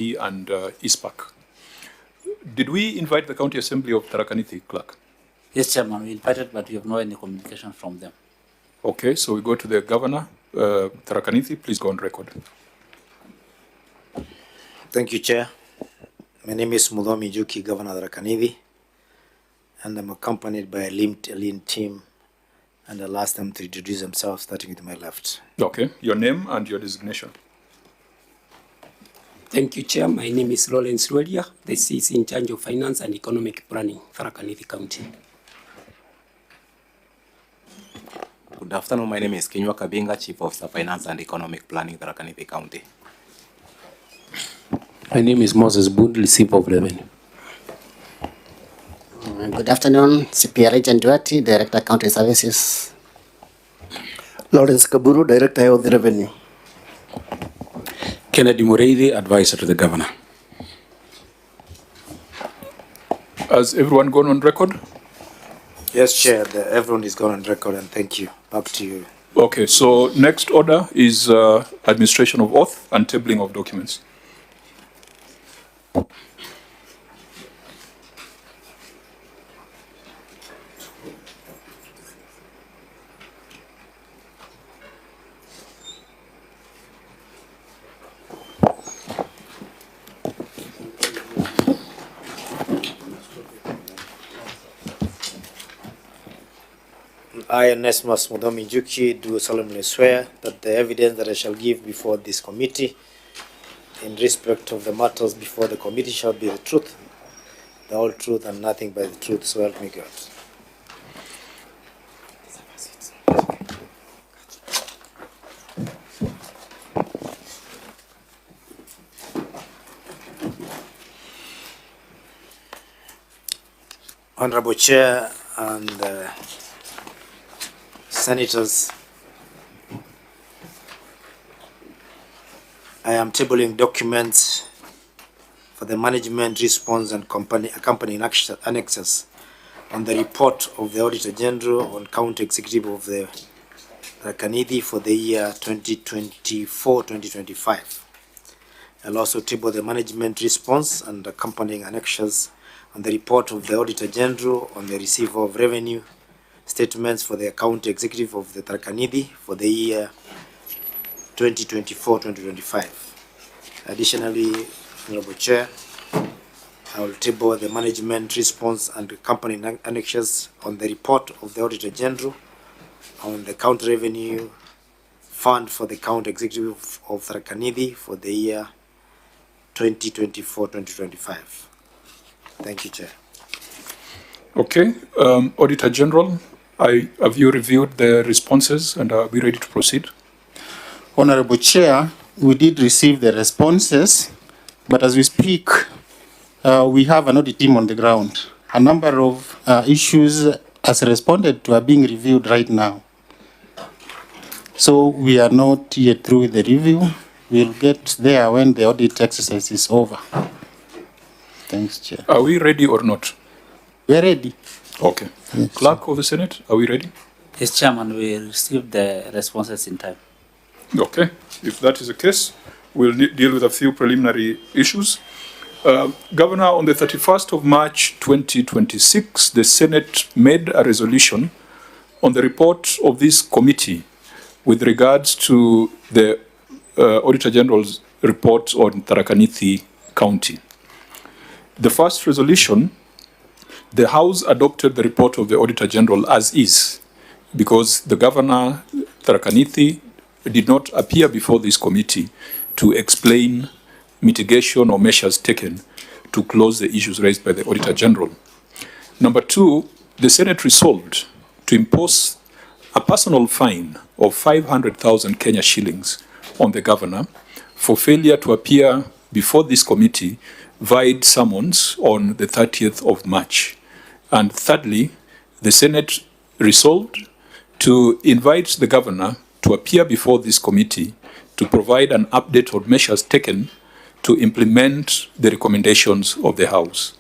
and ISPAC. Did we invite the County Assembly of Tharaka, Nithi, Clerk? Yes, Chairman, we invited, but we have no any communication from them. Okay, so we go to the Governor. Tharaka, Nithi, please go on record. Thank you, Chair. My name is Njuki, Governor of Tharaka Nithi, and I'm accompanied by a lean team, and I'll ask them to introduce themselves, starting with my left. Okay, your name and your designation. Thank you, Chair. My name is Lawrence Rwelia. This is in charge of finance and economic planning, Tharaka Nithi County. Good afternoon. My name is kenyanYoutuber, Chief Officer Finance and Economic Planning, Tharaka Nithi County. My name is Moses Bund, Receiver of Revenue. Good afternoon, CPR Agent Duati, Director County Services. Lawrence Kaburu, Director of the Revenue. Kennedy Mureithi, Advisor to the Governor. Has everyone gone on record? Yes, Chair, everyone is gone on record, and thank you. Back to you. Okay, so next order is administration of oath and tabling of documents. I, Muthomi Njuki, do solemnly swear that the evidence that I shall give before this committee in respect of the matters before the committee shall be the truth, the whole truth, and nothing but the truth, so help me God. Honorable Chair and Senators, I am tabling documents for the management response and accompanying annexes on the report of the Auditor General on County Executive of the Tharaka Nithi for the year 2024-2025. I'll also table the management response and accompanying annexes on the report of the Auditor General on the receiver of revenue statements for the County Executive of the Tharaka Nithi for the year 2024-2025. Additionally, Honorable Chair, I will table the management response and accompanying annexes on the report of the Auditor General on the County Revenue Fund for the County Executive of Tharaka Nithi for the year 2024-2025. Thank you, Chair. Okay, Auditor General, have you reviewed the responses and are we ready to proceed? Honorable Chair, we did receive the responses, but as we speak, we have an audit team on the ground. A number of issues as responded to are being reviewed right now. So we are not yet through with the review. We'll get there when the audit exercise is over. Thanks, Chair. Are we ready or not? We're ready. Okay. Yes. Clerk of the Senate, are we ready? Yes, Chairman, we received the responses in time. Okay. If that is the case, we'll deal with a few preliminary issues. Governor, on the 31st of March 2026, the Senate made a resolution on the report of this committee with regards to the Auditor General's report on Tharaka Nithi County. The first resolution, the House adopted the report of the Auditor General as is, because the Governor, Tharaka Nithi, did not appear before this committee to explain mitigation or measures taken to close the issues raised by the Auditor General. Number two, the Senate resolved to impose a personal fine of 500,000 Kenya shillings on the Governor for failure to appear before this committee via summons on the 30th of March. And thirdly, the Senate resolved to invite the Governor to appear before this committee to provide an update on measures taken to implement the recommendations of the House.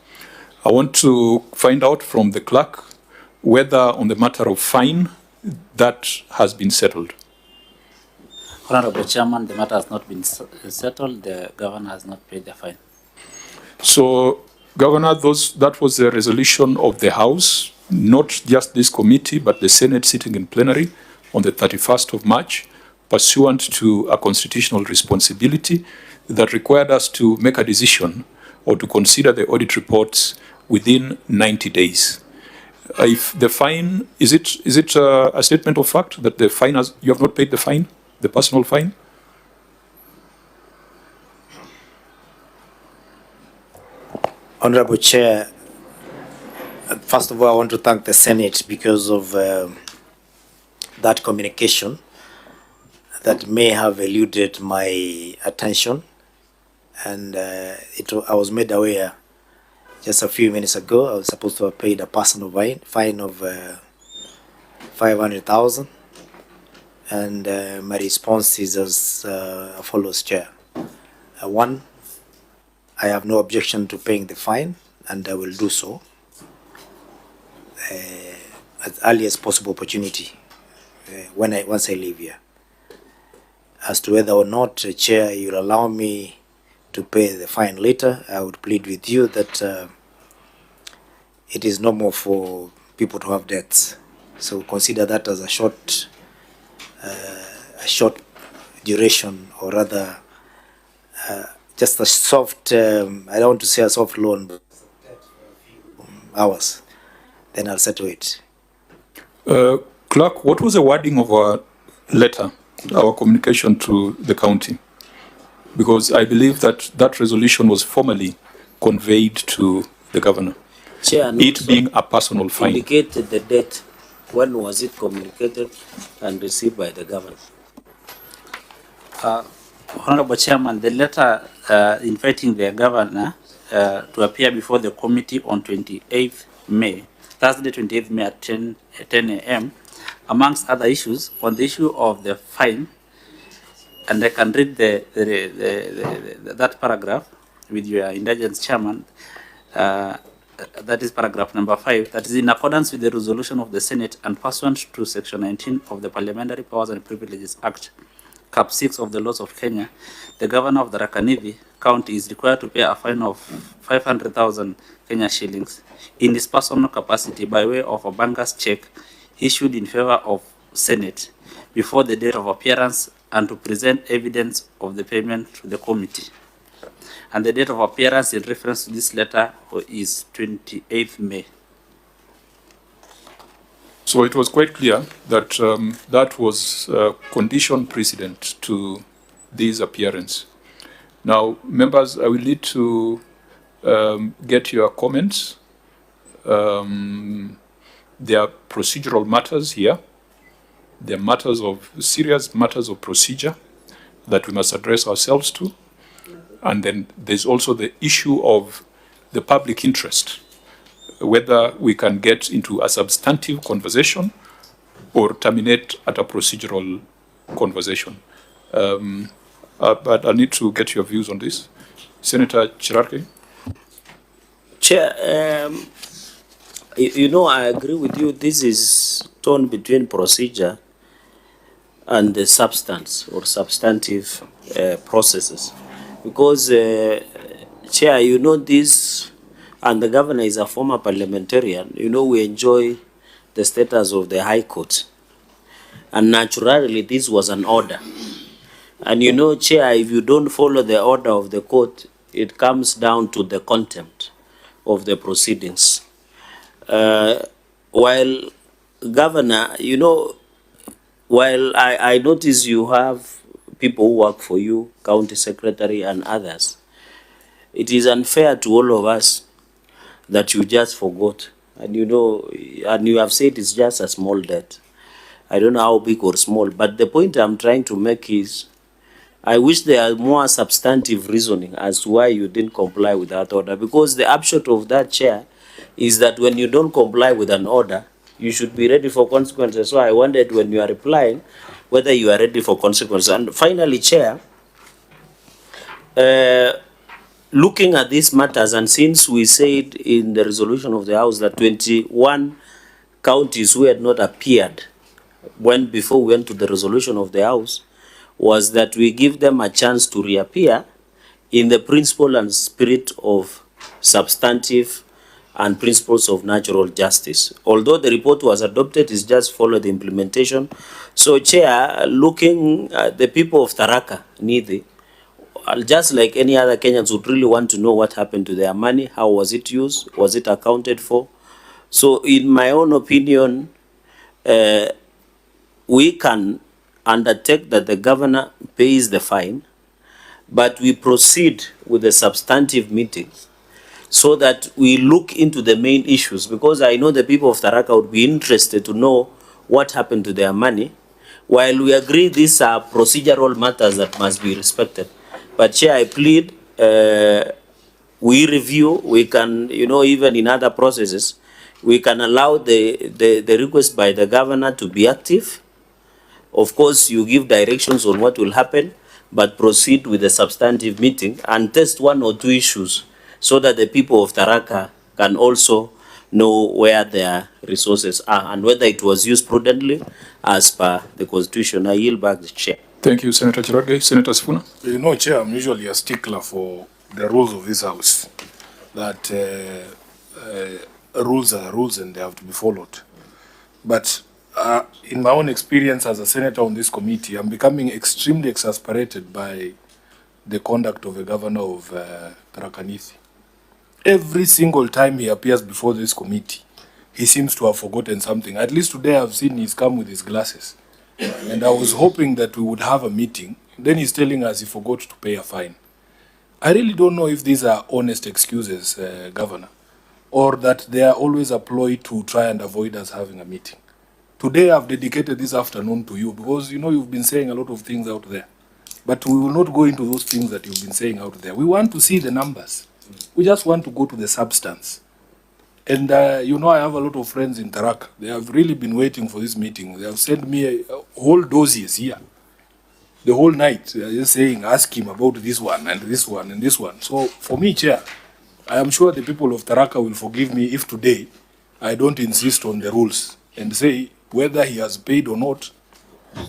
I want to find out from the clerk whether on the matter of fine that has been settled. Honorable Chairman, the matter has not been settled. The governor has not paid the fine. So, Governor, that was the resolution of the House, not just this committee, but the Senate sitting in plenary on the 31st of March, pursuant to a constitutional responsibility that required us to make a decision or to consider the audit reports within 90 days. If the fine, is it a statement of fact that the fine you have not paid the fine, the personal fine? Honorable Chair, first of all, I want to thank the Senate because of that communication that may have eluded my attention, and I was made aware just a few minutes ago. I was supposed to have paid a personal fine of 500,000, and my response is as follows, Chair. One, I have no objection to paying the fine, and I will do so at the earliest possible opportunity once I leave here. As to whether or not, Chair, you'll allow me to pay the fine later, I would plead with you that it is normal for people to have debts. So consider that as a short duration, or rather just a soft, I don't want to say a soft loan, but hours. Then I'll settle it. Clerk, what was the wording of our letter, our communication to the county? Because I believe that resolution was formally conveyed to the governor. Chair, it being a personal fine. Indicated the date. When was it communicated and received by the governor? Honorable Chairman, the letter inviting the governor to appear before the committee on 28th May, Thursday 28th May at 10 a.m., amongst other issues, on the issue of the fine, and I can read that paragraph with your indulgence, Chairman. That is paragraph number 5. That is in accordance with the resolution of the Senate and pursuant to Section 19 of the Parliamentary Powers and Privileges Act, Cap 6 of the laws of Kenya, the governor of the Tharaka County is required to pay a fine of 500,000 Kenya shillings in his personal capacity by way of a banker's check issued in favor of Senate before the date of appearance, and to present evidence of the payment to the committee. And the date of appearance in reference to this letter is 28th May. So it was quite clear that that was condition precedent to this appearance. Now, members, I will need to get your comments. There are procedural matters here. There are serious matters of procedure that we must address ourselves to. And then there's also the issue of the public interest, whether we can get into a substantive conversation or terminate at a procedural conversation. But I need to get your views on this. Senator Chirarke. Chair, you know, I agree with you. This is torn between procedure and the substance or substantive processes. Because, Chair, you know this, and the governor is a former parliamentarian, you know we enjoy the status of the High Court. And naturally, this was an order. And you know, Chair, if you don't follow the order of the court, it comes down to the contempt of the proceedings. While, Governor, you know, while I notice you have people who work for you, county secretary and others, it is unfair to all of us that you just forgot. And you know, and you have said it's just a small debt. I don't know how big or small, but the point I'm trying to make is, I wish there are more substantive reasoning as to why you didn't comply with that order, because the upshot of that, Chair, is that when you don't comply with an order, you should be ready for consequences. So I wondered when you are replying whether you are ready for consequences. And finally, Chair, looking at these matters, and since we said in the resolution of the House that 21 counties who had not appeared before we went to the resolution of the House, was that we give them a chance to reappear in the principle and spirit of substantive and principles of natural justice. Although the report was adopted, it's just followed the implementation. So, Chair, looking at the people of Tharaka, Nithi, just like any other Kenyans would really want to know what happened to their money, how was it used, was it accounted for? So, in my own opinion, we can undertake that the governor pays the fine, but we proceed with the substantive meetings so that we look into the main issues, because I know the people of Tharaka would be interested to know what happened to their money. While we agree these are procedural matters that must be respected, but Chair, I plead, we review, we can, even in other processes, we can allow the request by the governor to be active. Of course, you give directions on what will happen, but proceed with the substantive meeting and test one or two issues so that the people of Tharaka can also know where their resources are and whether it was used prudently as per the Constitution. I yield back the chair. Thank you, Senator Cherargei. Senator Sifuna. You know, Chair, I'm usually a stickler for the rules of this House, that rules are rules and they have to be followed. But in my own experience as a senator on this committee, I'm becoming extremely exasperated by the conduct of the governor of Tharaka Nithi. Every single time he appears before this committee, he seems to have forgotten something. At least today I've seen he's come with his glasses. And I was hoping that we would have a meeting. Then he's telling us he forgot to pay a fine. I really don't know if these are honest excuses, Governor, or that they are always a ploy to try and avoid us having a meeting. Today I've dedicated this afternoon to you because, you've been saying a lot of things out there. But we will not go into those things that you've been saying out there. We want to see the numbers. We just want to go to the substance. And, I have a lot of friends in Tharaka. They have really been waiting for this meeting. They have sent me a whole dossiers here. The whole night, they are just saying, ask him about this one and this one and this one. So, for me, Chair, I am sure the people of Tharaka will forgive me if today I don't insist on the rules and say whether he has paid or not.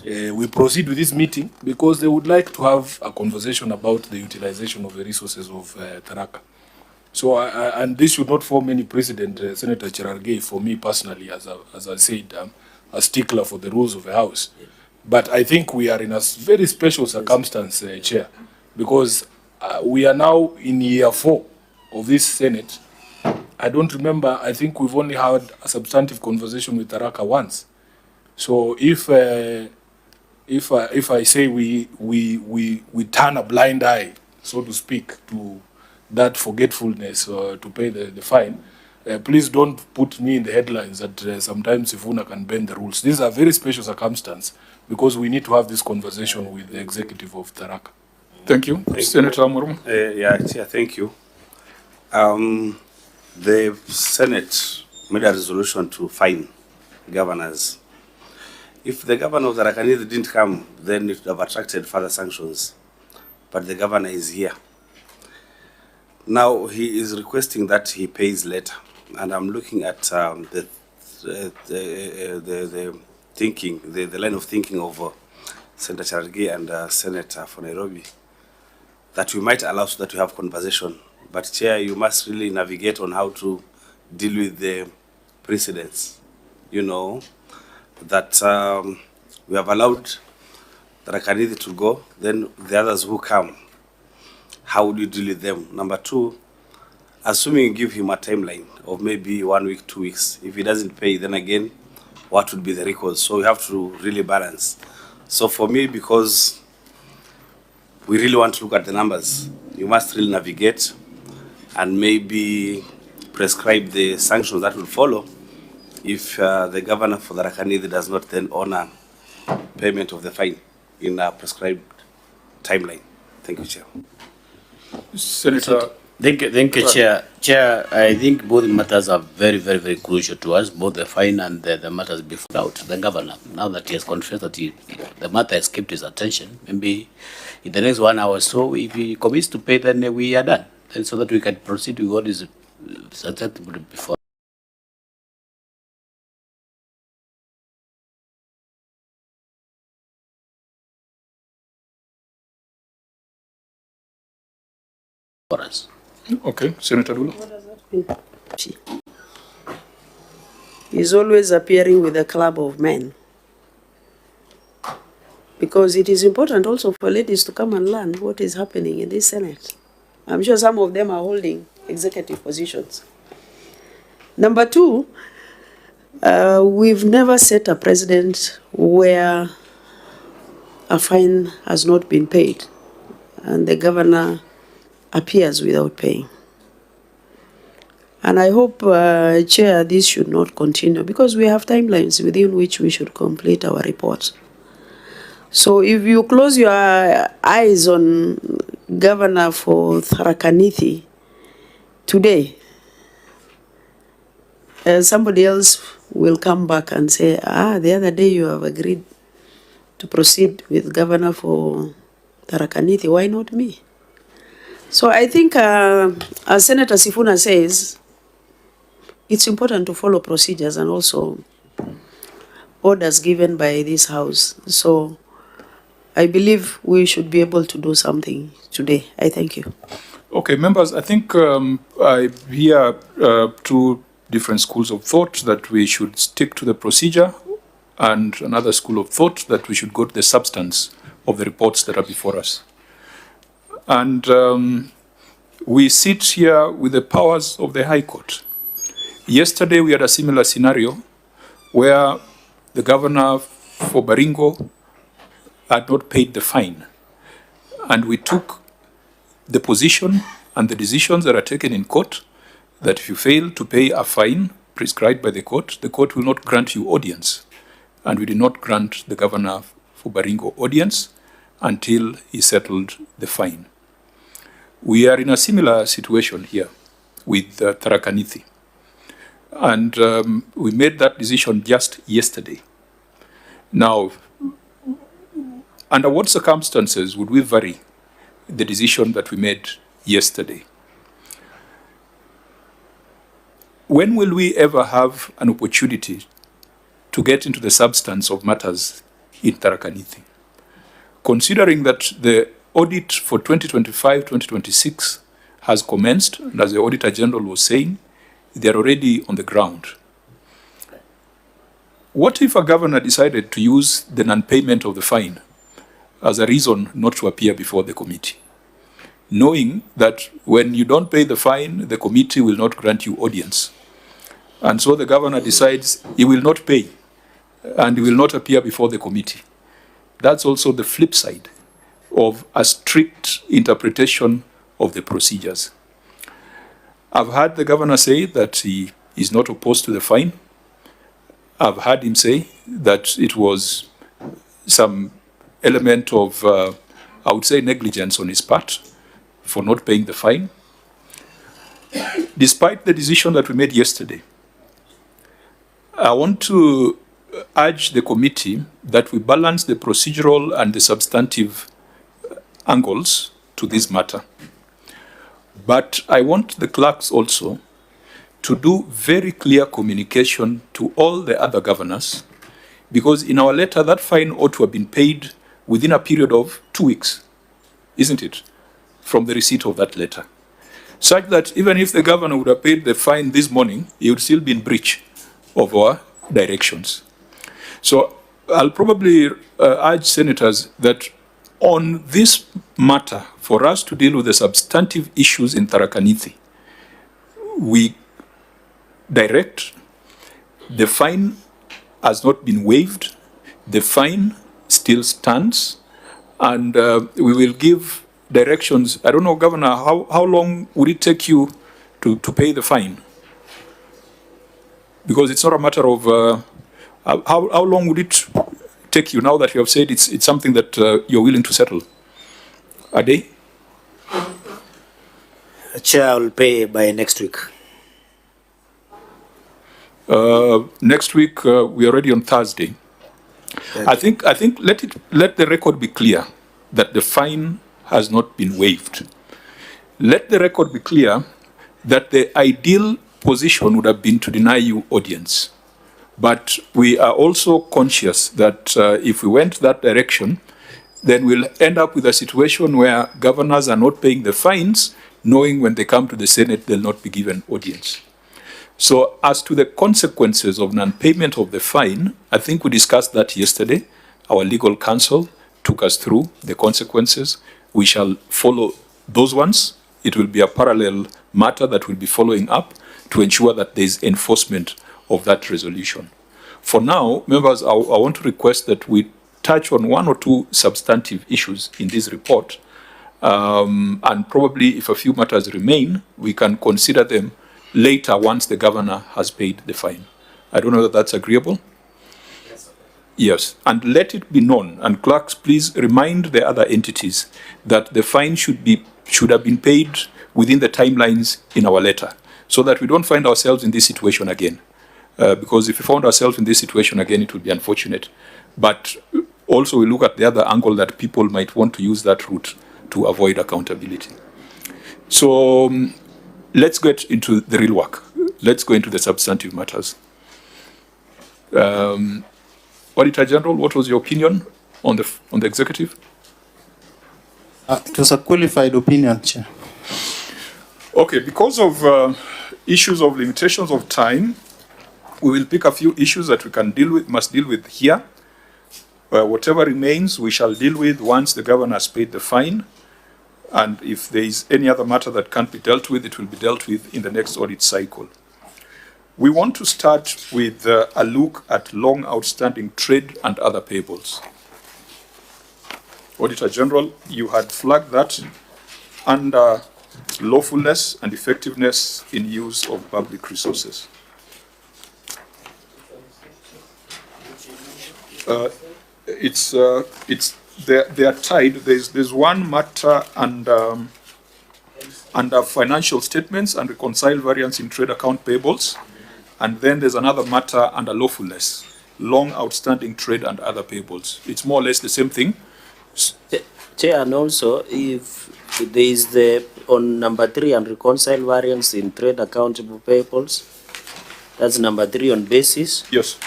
We proceed with this meeting because they would like to have a conversation about the utilization of the resources of Tharaka. So, and this should not form any precedent, Senator Cherargei, for me personally, as I said, a stickler for the rules of the House. But I think we are in a very special circumstance, Chair, because we are now in year 4 of this Senate. I don't remember, I think we've only had a substantive conversation with Tharaka once. So if I say we turn a blind eye, so to speak, to that forgetfulness to pay the fine, please don't put me in the headlines that sometimes Sifuna can bend the rules. These are very special circumstances because we need to have this conversation with the executive of Tharaka. Thank you. Senator Amorum. Yeah, thank you. The Senate made a resolution to fine governors. If the governor of Tharaka Nithi didn't come, then it would have attracted further sanctions. But the governor is here. Now he is requesting that he pays later, and I'm looking at the line of thinking of Senator Cherargei and Senator for Nairobi, that we might allow so that we have conversation. But Chair, you must really navigate on how to deal with the precedents. That we have allowed Tharaka Nithi to go, then the others who come, how would you deal with them? Number 2, assuming you give him a timeline of maybe 1 week, 2 weeks, if he doesn't pay, then again, what would be the recourse? So we have to really balance. So for me, because we really want to look at the numbers, you must really navigate and maybe prescribe the sanctions that will follow if the governor for the Tharaka Nithi does not then honor payment of the fine in a prescribed timeline. Thank you, Chair. Senator. Thank you, Chair. Chair, I think both matters are very, very, very crucial to us, both the fine and the matters before out. The governor, now that he has confessed that the matter has kept his attention, maybe in the next 1 hour or so, if he commits to pay, then we are done. And so that we can proceed with what is acceptable before. us. Okay, Senator Lula. He's always appearing with a club of men. Because it is important also for ladies to come and learn what is happening in this Senate. I'm sure some of them are holding executive positions. Number two, we've never set a precedent where a fine has not been paid and the governor appears without paying. And I hope, Chair, this should not continue because we have timelines within which we should complete our report. So if you close your eyes on Governor for Tharaka Nithi today, somebody else will come back and say, the other day you have agreed to proceed with Governor for Tharaka Nithi, why not me? So I think, as Senator Sifuna says, it's important to follow procedures and also orders given by this House. So I believe we should be able to do something today. I thank you. Okay, members, I think I hear two different schools of thought that we should stick to the procedure and another school of thought that we should go to the substance of the reports that are before us. And we sit here with the powers of the High Court. Yesterday we had a similar scenario where the governor for Baringo had not paid the fine. And we took the position and the decisions that are taken in court that if you fail to pay a fine prescribed by the court will not grant you audience. And we did not grant the governor for Baringo audience until he settled the fine. We are in a similar situation here with Tharaka Nithi. And we made that decision just yesterday. Now, under what circumstances would we vary the decision that we made yesterday? When will we ever have an opportunity to get into the substance of matters in Tharaka Nithi? Considering that the audit for 2025-2026 has commenced, and as the Auditor General was saying, they are already on the ground. What if a governor decided to use the non-payment of the fine as a reason not to appear before the committee, knowing that when you don't pay the fine, the committee will not grant you audience? And so the governor decides he will not pay and he will not appear before the committee. That's also the flip side of a strict interpretation of the procedures. I've heard the governor say that he is not opposed to the fine. I've heard him say that it was some element of, I would say, negligence on his part for not paying the fine. Despite the decision that we made yesterday, I want to urge the committee that we balance the procedural and the substantive angles to this matter. But I want the clerks also to do very clear communication to all the other governors, because in our letter, that fine ought to have been paid within a period of 2 weeks, isn't it, from the receipt of that letter, such that even if the governor would have paid the fine this morning, he would still be in breach of our directions. So I'll probably urge senators that on this matter, for us to deal with the substantive issues in Tharaka Nithi, we direct the fine has not been waived, the fine still stands, and we will give directions. I don't know, Governor, how long would it take you to pay the fine? Because it's not a matter of, how long would it take you now that you have said it's something that you're willing to settle? A day? Chair, I will pay by next week. Next week, we're already on Thursday. I think let the record be clear that the fine has not been waived. Let the record be clear that the ideal position would have been to deny you audience. But we are also conscious that if we went that direction, then we'll end up with a situation where governors are not paying the fines knowing when they come to the Senate, they'll not be given audience. So as to the consequences of non-payment of the fine, I think we discussed that yesterday. Our legal counsel took us through the consequences. We shall follow those ones. It will be a parallel matter that will be following up to ensure that there is enforcement of that resolution. For now, members, I want to request that we touch on one or two substantive issues in this report, and probably if a few matters remain, we can consider them later once the governor has paid the fine. I don't know if that's agreeable. Yes, and let it be known, and clerks, please remind the other entities that the fine should have been paid within the timelines in our letter, so that we don't find ourselves in this situation again. Because if we found ourselves in this situation again, it would be unfortunate. But also we look at the other angle that people might want to use that route to avoid accountability. So let's get into the real work. Let's go into the substantive matters. Auditor General, what was your opinion on the executive? It was a qualified opinion, Chair. Okay, because of issues of limitations of time, we will pick a few issues that we can must deal with here. Whatever remains, we shall deal with once the governor has paid the fine. And if there is any other matter that can't be dealt with, it will be dealt with in the next audit cycle. We want to start with a look at long outstanding trade and other payables. Auditor General, you had flagged that under lawfulness and effectiveness in use of public resources. They are tied. There's one matter under financial statements and reconcile variance in trade account payables, and then there's another matter under lawfulness, long outstanding trade and other payables. It's more or less the same thing. Chair, and also if there is on number 3 and reconcile variance in trade accountable payables, that's number 3 on basis. Yes.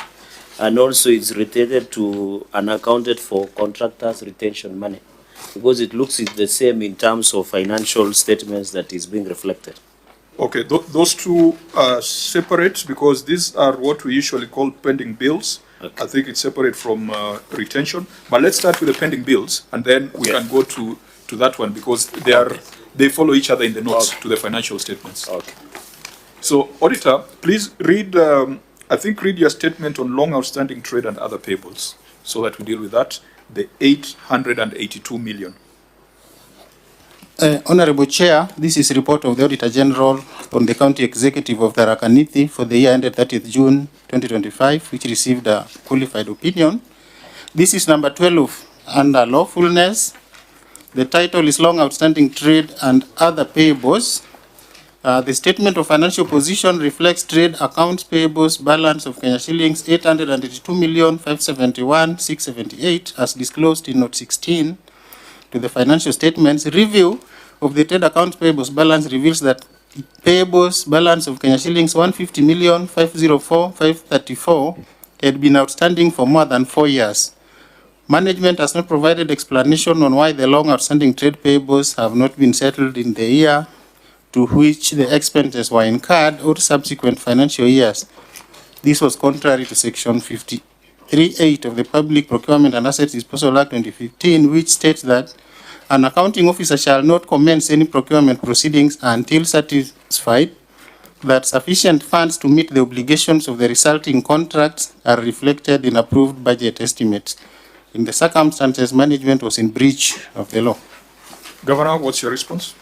And also it's related to unaccounted for contractors' retention money, because it looks the same in terms of financial statements that is being reflected. Okay, those two are separate because these are what we usually call pending bills. Okay. I think it's separate from retention. But let's start with the pending bills, and then we can go to that one because they follow each other in the notes to the financial statements. Okay. So, Auditor, please read. Read your statement on long outstanding trade and other payables so that we deal with that, the 882 million. Honorable Chair, this is a report of the Auditor General on the County Executive of Tharaka Nithi for the year ended 30th June 2025, which received a qualified opinion. This is number 12 under lawfulness. The title is Long Outstanding Trade and Other Payables. The statement of financial position reflects trade accounts payables balance of Kenya shillings 882,571,678 as disclosed in note 16 to the financial statements. Review of the trade accounts payables balance reveals that payables balance of Kenya shillings 150,504,534 had been outstanding for more than 4 years. Management has not provided explanation on why the long outstanding trade payables have not been settled in the year to which the expenses were incurred or subsequent financial years. This was contrary to Section 53(8) of the Public Procurement and Asset Disposal Act 2015, which states that an accounting officer shall not commence any procurement proceedings until satisfied that sufficient funds to meet the obligations of the resulting contracts are reflected in approved budget estimates. In the circumstances, management was in breach of the law. Governor, what's your response?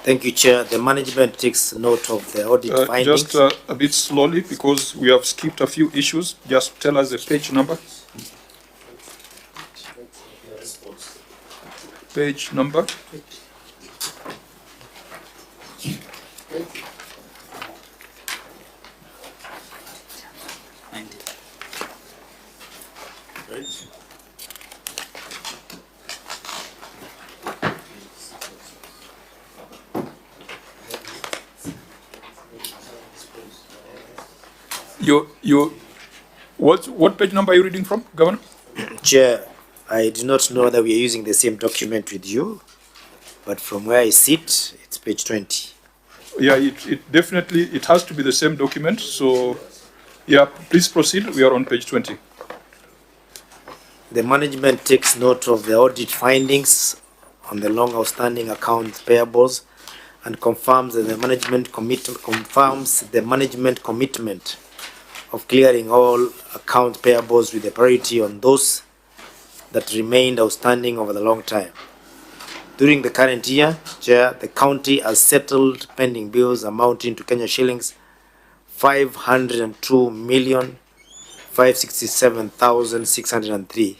Thank you, Chair. The management takes note of the audit findings. Just a bit slowly because we have skipped a few issues. Just tell us the page number. Page number. What page number are you reading from, Governor? Chair, I do not know that we are using the same document with you. but from where I sit, it's page 20. Yeah, it definitely, it has to be the same document. So, yeah, please proceed. We are on page 20. The management takes note of the audit findings on the long outstanding accounts payables and confirms that the management commitment of clearing all account payables with a priority on those that remained outstanding over the long time. During the current year, Chair, the county has settled pending bills amounting to Kenya shillings 502,567,603,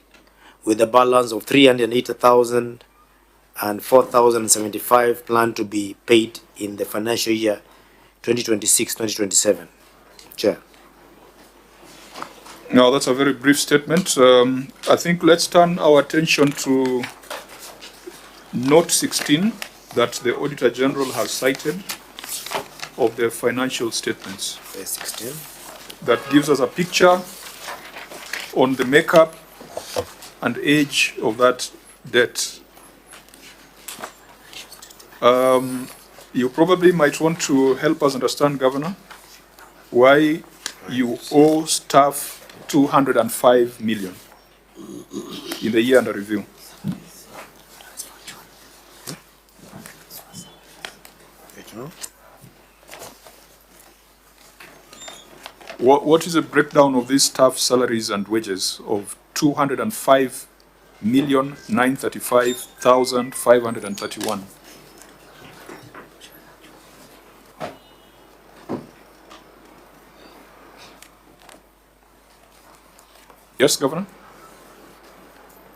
with a balance of 380,000 and 4,075 planned to be paid in the financial year 2026-2027. Chair. Now, that's a very brief statement. I think let's turn our attention to note 16 that the Auditor General has cited of the financial statements. 16. That gives us a picture on the makeup and age of that debt. You probably might want to help us understand, Governor, why you owe staff 205 million in the year under review. What is the breakdown of these staff salaries and wages of 205,935,531? Yes, Governor?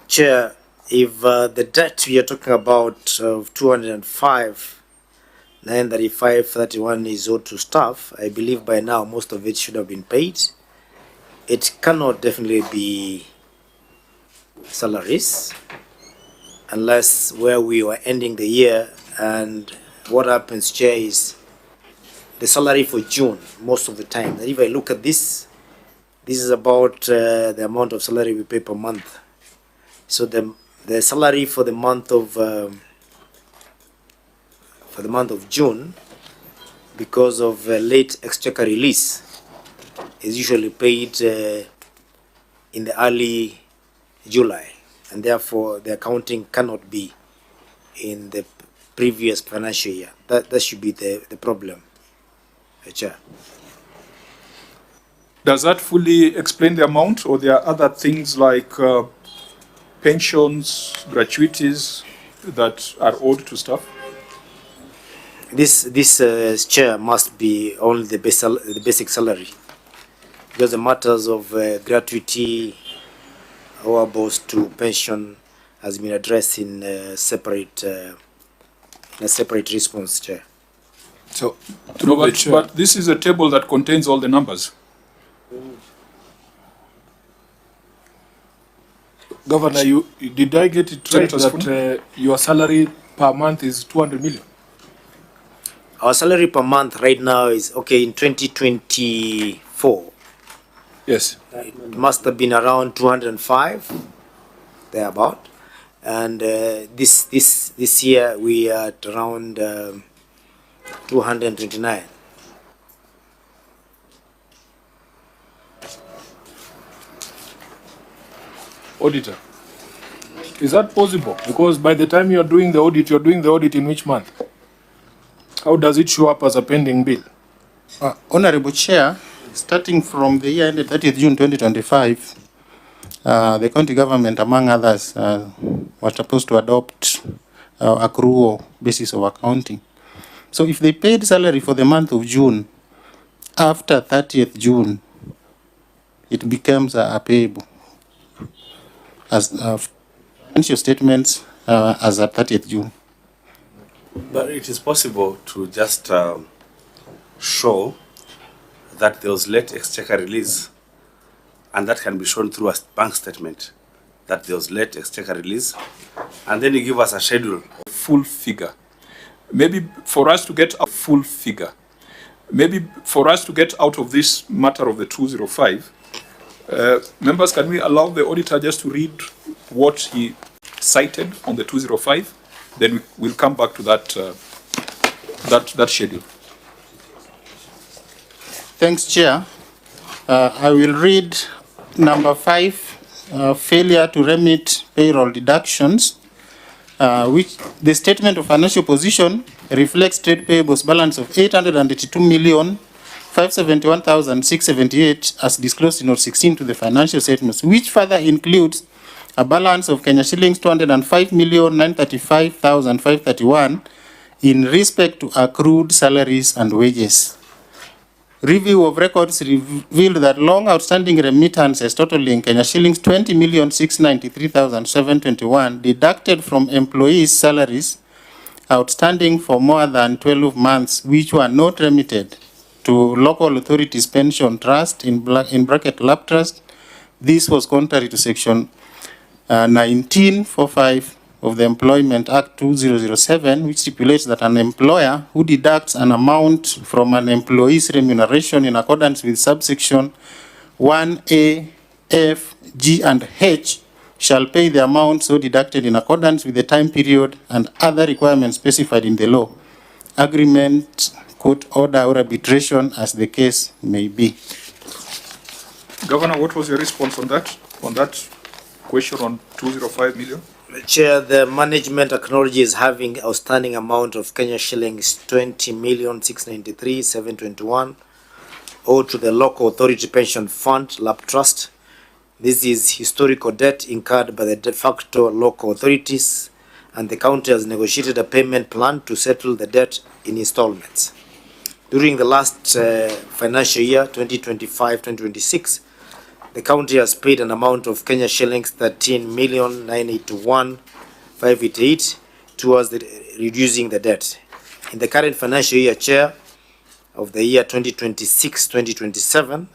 Chair, if the debt we are talking about of 205,935,31 is owed to staff, I believe by now most of it should have been paid. It cannot definitely be salaries unless where we were ending the year, and what happens, Chair, is the salary for June most of the time. And if I look at this, this is about the amount of salary we pay per month. So the salary for the month of June, because of late exchequer release, is usually paid in the early July, and therefore the accounting cannot be in the previous financial year. That should be the problem, Chair. Does that fully explain the amount, or there are other things like pensions, gratuities that are owed to staff? This Chair, must be only the basic salary, because the matters of gratuity or about to pension has been addressed in a separate response, Chair. So, but this is a table that contains all the numbers. Governor, did I get it right that your salary per month is 200 million? Our salary per month right now is, okay, in 2024. Yes. It must have been around 205, thereabout. And this year we are at around 229. Auditor, is that possible? Because by the time you're doing the audit in which month? How does it show up as a pending bill? Honorable Chair, starting from the year ended 30th June 2025, the county government, among others, was supposed to adopt accrual basis of accounting. So if they paid salary for the month of June, after 30th June, it becomes a payable as financial statements as at 30th June. But it is possible to just show that there was late exchequer release, and that can be shown through a bank statement, that there was late exchequer release, and then you give us a schedule. Full figure. Maybe for us to get a full figure, maybe for us to get out of this matter of the 205, members, can we allow the auditor just to read what he cited on the 205 then we'll come back to that, that schedule. Thanks, Chair. I will read number 5, failure to remit payroll deductions, which the statement of financial position reflects trade payables balance of 882,571,678 as disclosed in note 16 to the financial statements, which further includes a balance of Kenya shillings 205,935,531 in respect to accrued salaries and wages. Review of records revealed that long outstanding remittances totaling Kenya shillings 20,693,721 deducted from employees' salaries outstanding for more than 12 months, which were not remitted to local authorities pension trust in bracket lab trust. This was contrary to section 1945 of the Employment Act 2007, which stipulates that an employer who deducts an amount from an employee's remuneration in accordance with subsection 1A, F, G, and H shall pay the amount so deducted in accordance with the time period and other requirements specified in the law, agreement, court order, or arbitration, as the case may be. Governor, what was your response on that question on 205 million? Chair, the management acknowledges having outstanding amount of Kenya shillings 20,693,721 owed to the local authority pension fund lab trust. This is historical debt incurred by the de facto local authorities, and the county has negotiated a payment plan to settle the debt in installments. During the last financial year, 2025-2026, the county has paid an amount of Kenya shillings 13,981,588 towards reducing the debt. In the current financial year, Chair, of the year 2026-2027,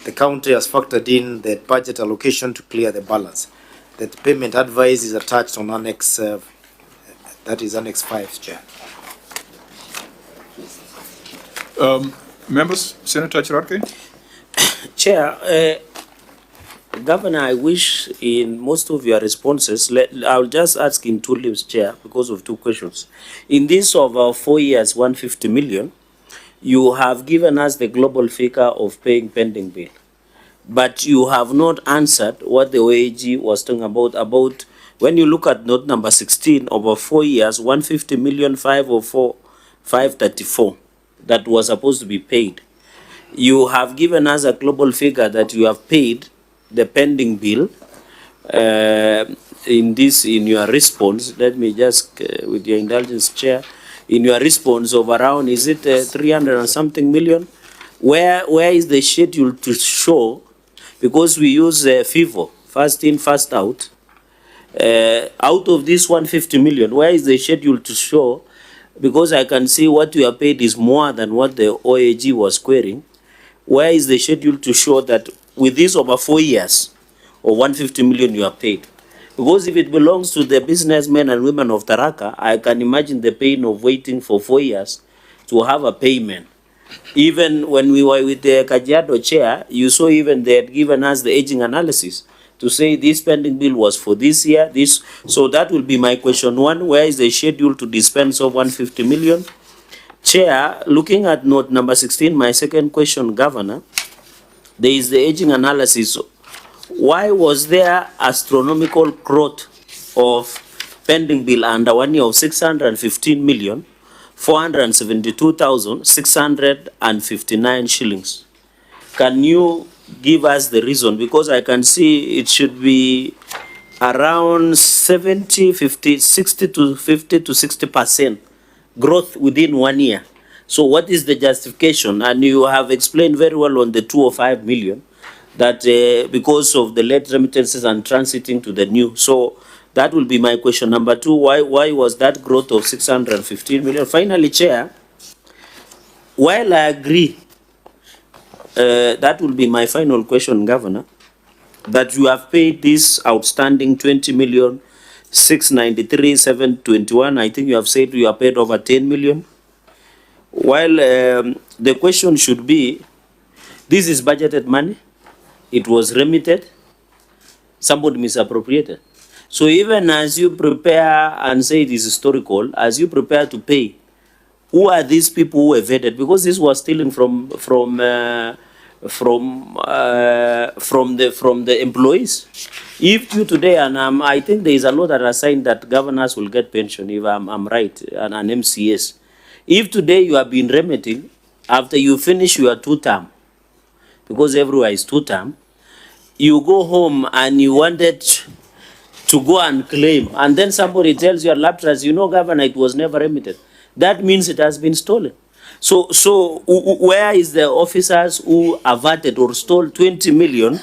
the county has factored in the budget allocation to clear the balance. The payment advice is attached on Annex, that is Annex 5, Chair. Members, Senator Chirarke? Chair, Governor, I wish in most of your responses, I'll just ask in two leaves, Chair, because of two questions. In this of 4 years, 150 million, you have given us the global figure of paying pending bill. But you have not answered what the OAG was talking about when you look at note number 16, over 4 years, 150 million, 504, 534, that was supposed to be paid. You have given us a global figure that you have paid the pending bill. In your response, let me just, with your indulgence, Chair, in your response of around, is it 300 and something million? Where is the schedule to show? Because we use FIFO, first in, first out. Out of this 150 million, where is the schedule to show? Because I can see what you have paid is more than what the OAG was querying. Where is the schedule to show that with this over 4 years, or 150 million you have paid? Because if it belongs to the businessmen and women of Tharaka, I can imagine the pain of waiting for 4 years to have a payment. Even when we were with the Kajiado chair, you saw even they had given us the aging analysis to say this pending bill was for this year, this. So that will be my question one, where is the schedule to dispense of 150 million? Chair, looking at note number 16, my second question, Governor, there is the aging analysis. Why was there astronomical growth of pending bill under 1 year of 615,472,659 shillings? Can you give us the reason? Because I can see it should be around 60 to 60% growth within 1 year. So what is the justification? And you have explained very well on the 205 million that because of the late remittances and transiting to the new. So that will be my question. Number two, why was that growth of 615 million? Finally, Chair, while I agree, that will be my final question, Governor, that you have paid this outstanding 20,693,721. I think you have said you have paid over 10 million. While the question should be, this is budgeted money, it was remitted, somebody misappropriated. So even as you prepare and say it is historical, as you prepare to pay, who are these people who were vetted? Because this was stealing from the employees. If you today, and I think there is a law that are saying that governors will get pension, if I'm right, and an MCS. If today you have been remitting, after you finish your 2-term, because everywhere is 2-term, you go home and you wanted to go and claim, and then somebody tells you, laptrust, you know, governor, it was never remitted. That means it has been stolen. So where is the officers who averted or stole 20 million?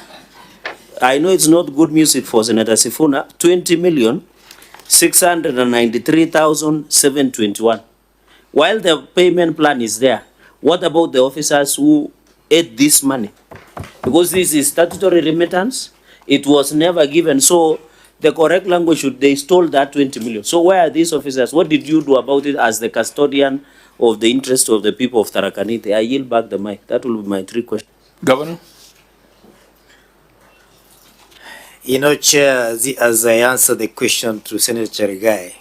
I know it's not good music for Senator Sifuna. 20,693,721. While the payment plan is there, what about the officers who ate this money? Because this is statutory remittance, it was never given. So the correct language should, they stole that 20 million. So where are these officers? What did you do about it as the custodian of the interest of the people of Tharaka Nithi? I yield back the mic. That will be my 3 questions. Governor? You know, Chair, as I answer the question to Senator Charigai,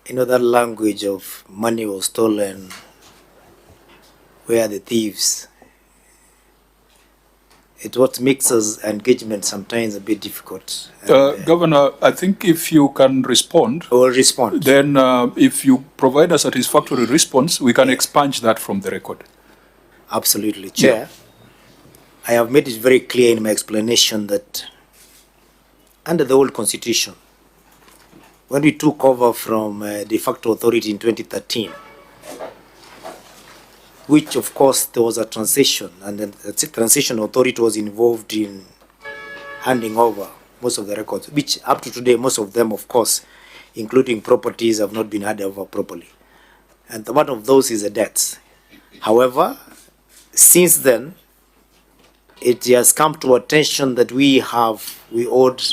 you know, that language of money was stolen, where are the thieves? It's what makes us engagement sometimes a bit difficult. Governor, I think if you can respond, I will respond. Then if you provide a satisfactory response, we can expunge that from the record. Absolutely, Chair. Yeah. I have made it very clear in my explanation that under the old constitution, when we took over from de facto authority in 2013, which of course there was a transition, and then the transition authority was involved in handing over most of the records, which up to today, most of them, of course, including properties, have not been handed over properly. And one of those is the debts. However, since then, it has come to attention that we owed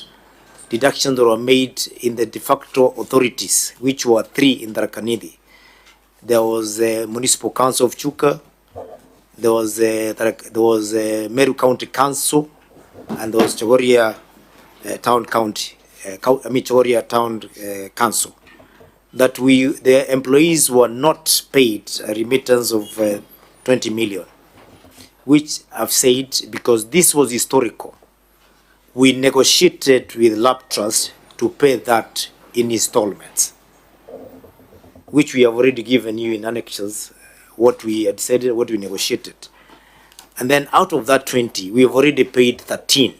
deductions that were made in the de facto authorities, which were 3 in Tharaka Nithi. There was the Municipal Council of Chuka, there was Meru County Council, and there was Chogoria Town County, Chogoria Town Council. That the employees were not paid a remittance of 20 million. Which I've said, because this was historical, we negotiated with Lab Trust to pay that in installments, which we have already given you in annexes, what we had said, what we negotiated. And then out of that 20, we have already paid 13,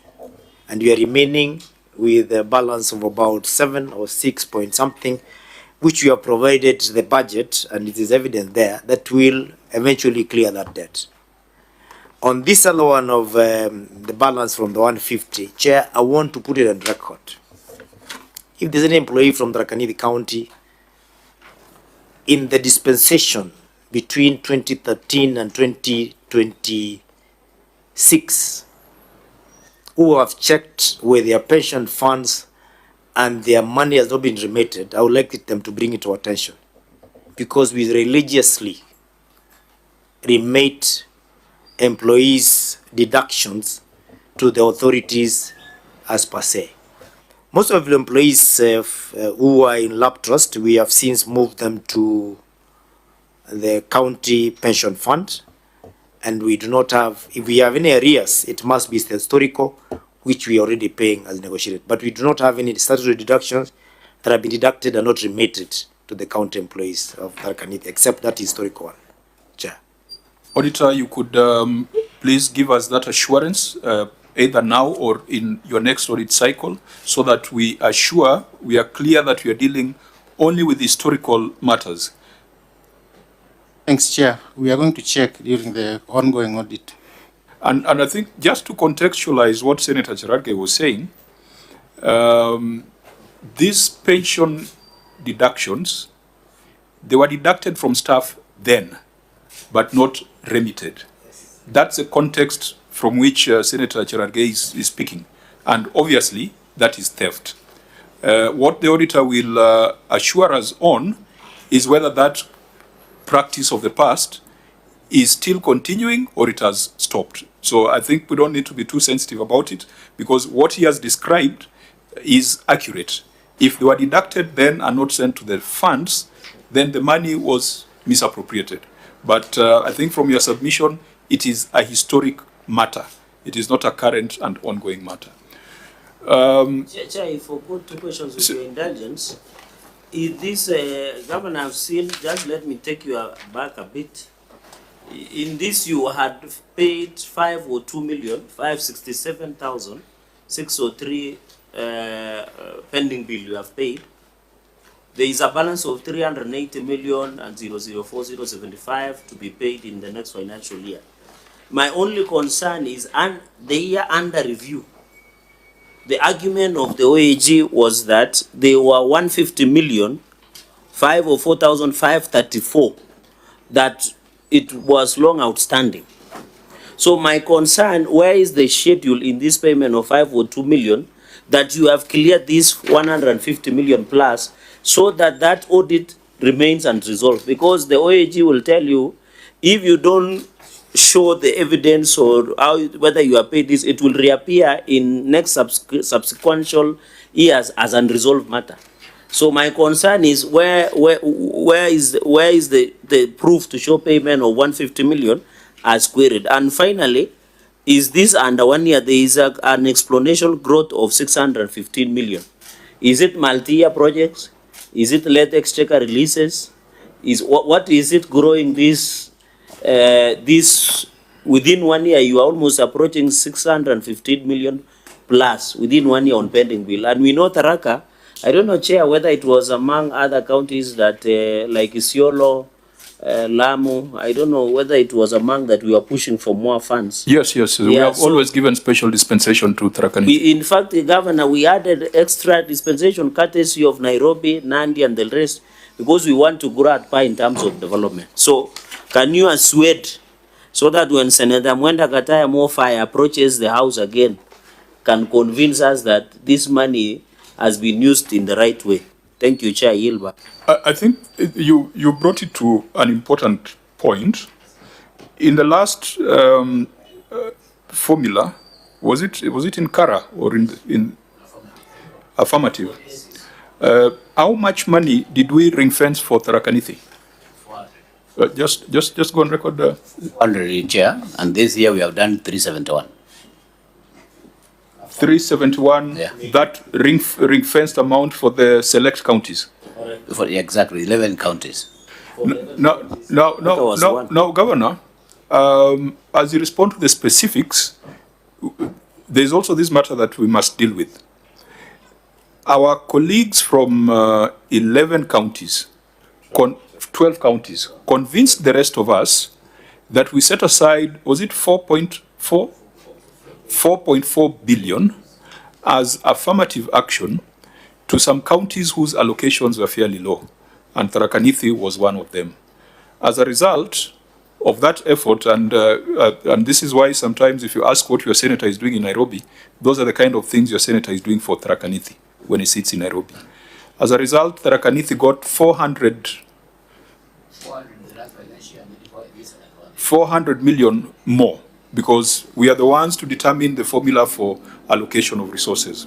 and we are remaining with a balance of about 7 or 6 point something, which we have provided the budget, and it is evident there, that will eventually clear that debt. On this other one of the balance from the 150, Chair, I want to put it on record. If there's any employee from Tharaka Nithi County in the dispensation between 2013 and 2026 who have checked with their pension funds and their money has not been remitted, I would like them to bring it to attention, because we religiously remit employees' deductions to the authorities as per se. Most of the employees who are in Lab Trust, we have since moved them to the county pension fund, and we do not have, if we have any arrears, it must be historical, which we are already paying as negotiated. But we do not have any statutory deductions that have been deducted and not remitted to the county employees of Tharaka Nithi, except that historical one. Chair. Auditor, you could please give us that assurance, either now or in your next audit cycle, so that we are sure, we are clear that we are dealing only with historical matters. Thanks, Chair. We are going to check during the ongoing audit. And I think just to contextualize what Senator Charigai was saying, these pension deductions, they were deducted from staff then, but not remitted. That's the context from which Senator Charigai is speaking. And obviously, that is theft. What the auditor will assure us on is whether that practice of the past is still continuing or it has stopped. So I think we don't need to be too sensitive about it, because what he has described is accurate. If they were deducted then and not sent to the funds, then the money was misappropriated. But I think from your submission, it is a historic matter. It is not a current and ongoing matter. Chair, if I put two questions with your indulgence, is this Governor, I've seen, just let me take you back a bit. In this, you had paid 567,603 pending bill you have paid. There is a balance of 380 million and 004,075 to be paid in the next financial year. My only concern is the year under review. The argument of the OAG was that there were 150 million, 504,534 that it was long outstanding. So my concern, where is the schedule in this payment of 502 million that you have cleared this 150 million plus so that that audit remains unresolved? Because the OAG will tell you, if you don't show the evidence or how, whether you are paid this, it will reappear in next subsequential years as unresolved matter. So my concern is where is the proof to show payment of 150 million as queried? And finally, is this under 1 year there is an exponential growth of 615 million? Is it multi-year projects? Is it late exchequer releases? Is what is it growing this? This within 1 year you are almost approaching 615 million plus within 1 year on pending bill. And we know Tharaka, I don't know, Chair, whether it was among other counties that like Isiolo, Lamu, I don't know whether it was among that we were pushing for more funds. Yes. We have always given special dispensation to Tharaka. In fact, the Governor, we added extra dispensation courtesy of Nairobi, Nandi and the rest because we want to grow at par in terms of development. So can you assuade so that when Senator Mwenda Kataya Mofai approaches the House again, can convince us that this money has been used in the right way? Thank you, Chair Yilba. I think you brought it to an important point. In the last formula, was it in Kara or in affirmative? How much money did we ring fence for Tharaka Nithi? Just go on record. 100, Chair, and this year we have done 371. 371, yeah. That ring-fenced amount for the select counties. For exactly 11 counties. No, Governor, as you respond to the specifics, there's also this matter that we must deal with. Our colleagues from 11 counties, 12 counties, convinced the rest of us that we set aside, was it 4.4 billion as affirmative action to some counties whose allocations were fairly low, and Tharaka Nithi was one of them. As a result of that effort, and this is why sometimes if you ask what your senator is doing in Nairobi, those are the kind of things your senator is doing for Tharaka Nithi when he sits in Nairobi. As a result, Tharaka Nithi got 400 million more, because we are the ones to determine the formula for allocation of resources.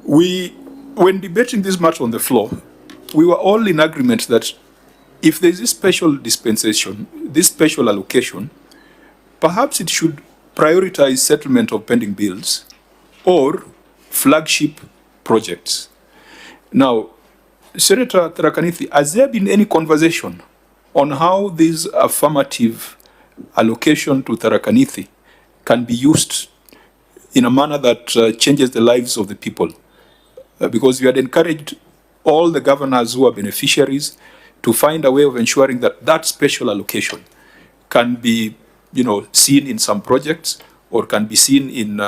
When debating this matter on the floor, we were all in agreement that if there is a special dispensation, this special allocation, perhaps it should prioritize settlement of pending bills or flagship projects. Now, Senator Tharaka Nithi, has there been any conversation on how this affirmative allocation to Tharaka Nithi can be used in a manner that changes the lives of the people? Because you had encouraged all the governors who are beneficiaries to find a way of ensuring that that special allocation can be, seen in some projects or can be seen in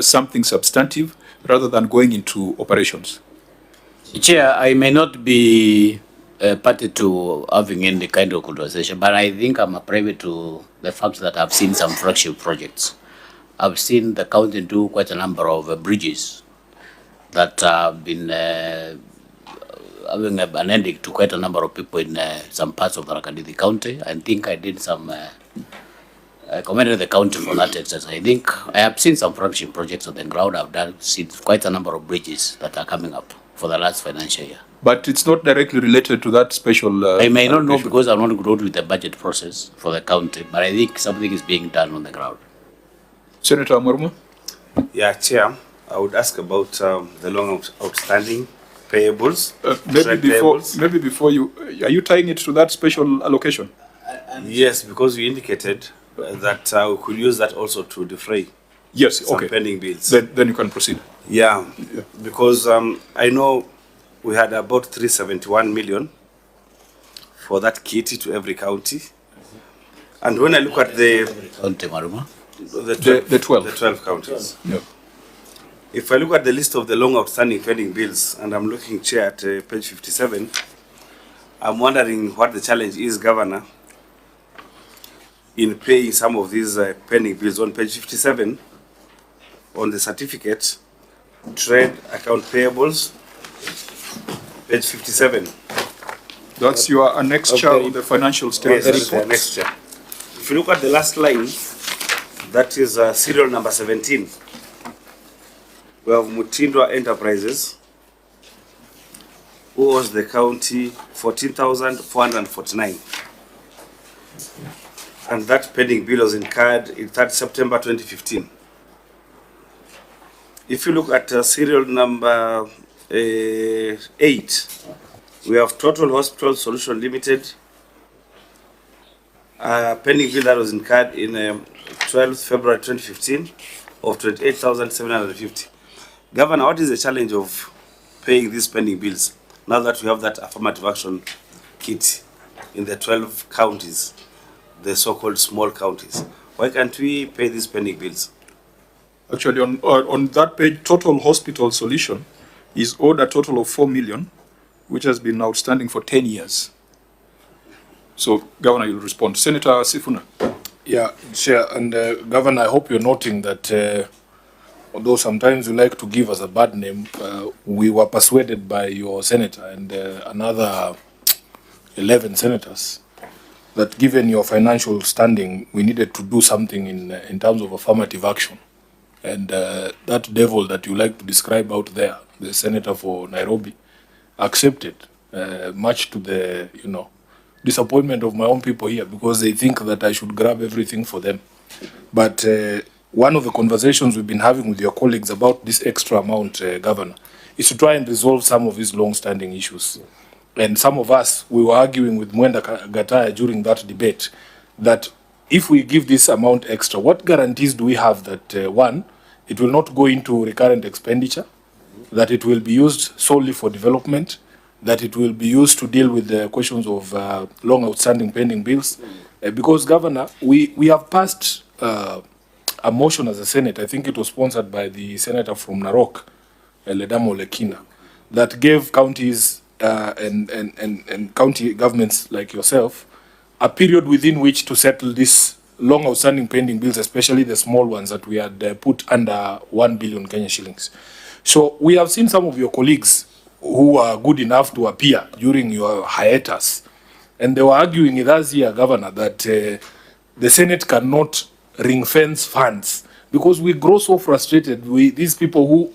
something substantive rather than going into operations. Chair, I may not be party to having any kind of conversation, but I think I'm a privy to the fact that I've seen some flagship projects. I've seen the county do quite a number of bridges that have been having an ending to quite a number of people in some parts of Tharaka Nithi County. I think I did some I commended the county for that exercise. I think I have seen some flagship projects on the ground. I've seen quite a number of bridges that are coming up for the last financial year. But it's not directly related to that special... I may not know because I'm not good with the budget process for the county, but I think something is being done on the ground. Senator Amoruma? Yeah, Chair, I would ask about the long outstanding payables. Maybe before you... Are you tying it to that special allocation? Yes, because you indicated that we could use that also to defray some pending bills. Then you can proceed. Yeah. Because I know we had about 371 million for that kitty to every county. And when I look at the 12 counties, if I look at the list of the long outstanding pending bills, and I'm looking, Chair, at page 57, I'm wondering what the challenge is, Governor, in paying some of these pending bills. On page 57, on the certificate, trade account payables, page 57. That's your annexure of the financial statement. Yes, the annexure. If you look at the last line, that is serial number 17. We have Mutindwa Enterprises, who owes the county 14,449. And that pending bill was incurred in 3rd September 2015. If you look at serial number 8, we have Total Hospital Solution Limited, pending bill that was incurred in 12th February 2015 of 28,750. Governor, what is the challenge of paying these pending bills now that we have that affirmative action kit in the 12 counties? The so-called small counties. Why can't we pay these pending bills? Actually, on that page, Total Hospital Solution is owed a total of 4 million, which has been outstanding for 10 years. So, Governor, you'll respond. Senator Sifuna. Yeah, Chair, and Governor, I hope you're noting that although sometimes you like to give us a bad name, we were persuaded by your senator and another 11 senators that given your financial standing, we needed to do something in terms of affirmative action. And that devil that you like to describe out there, the senator for Nairobi, accepted, much to the, disappointment of my own people here, because they think that I should grab everything for them. But one of the conversations we've been having with your colleagues about this extra amount, Governor, is to try and resolve some of these long-standing issues. And some of us, we were arguing with Mwenda Gataya during that debate that if we give this amount extra, what guarantees do we have that, one, it will not go into recurrent expenditure, that it will be used solely for development, that it will be used to deal with the questions of long outstanding pending bills? Because, Governor, we have passed a motion as a Senate, I think it was sponsored by the senator from Narok, Ledamo Lekina, that gave counties and county governments like yourself a period within which to settle these long outstanding pending bills, especially the small ones that we had put under 1 billion Kenya shillings. So we have seen some of your colleagues who are good enough to appear during your hiatus, and they were arguing with us here, Governor, that the Senate cannot ring fence funds because we grow so frustrated. These people who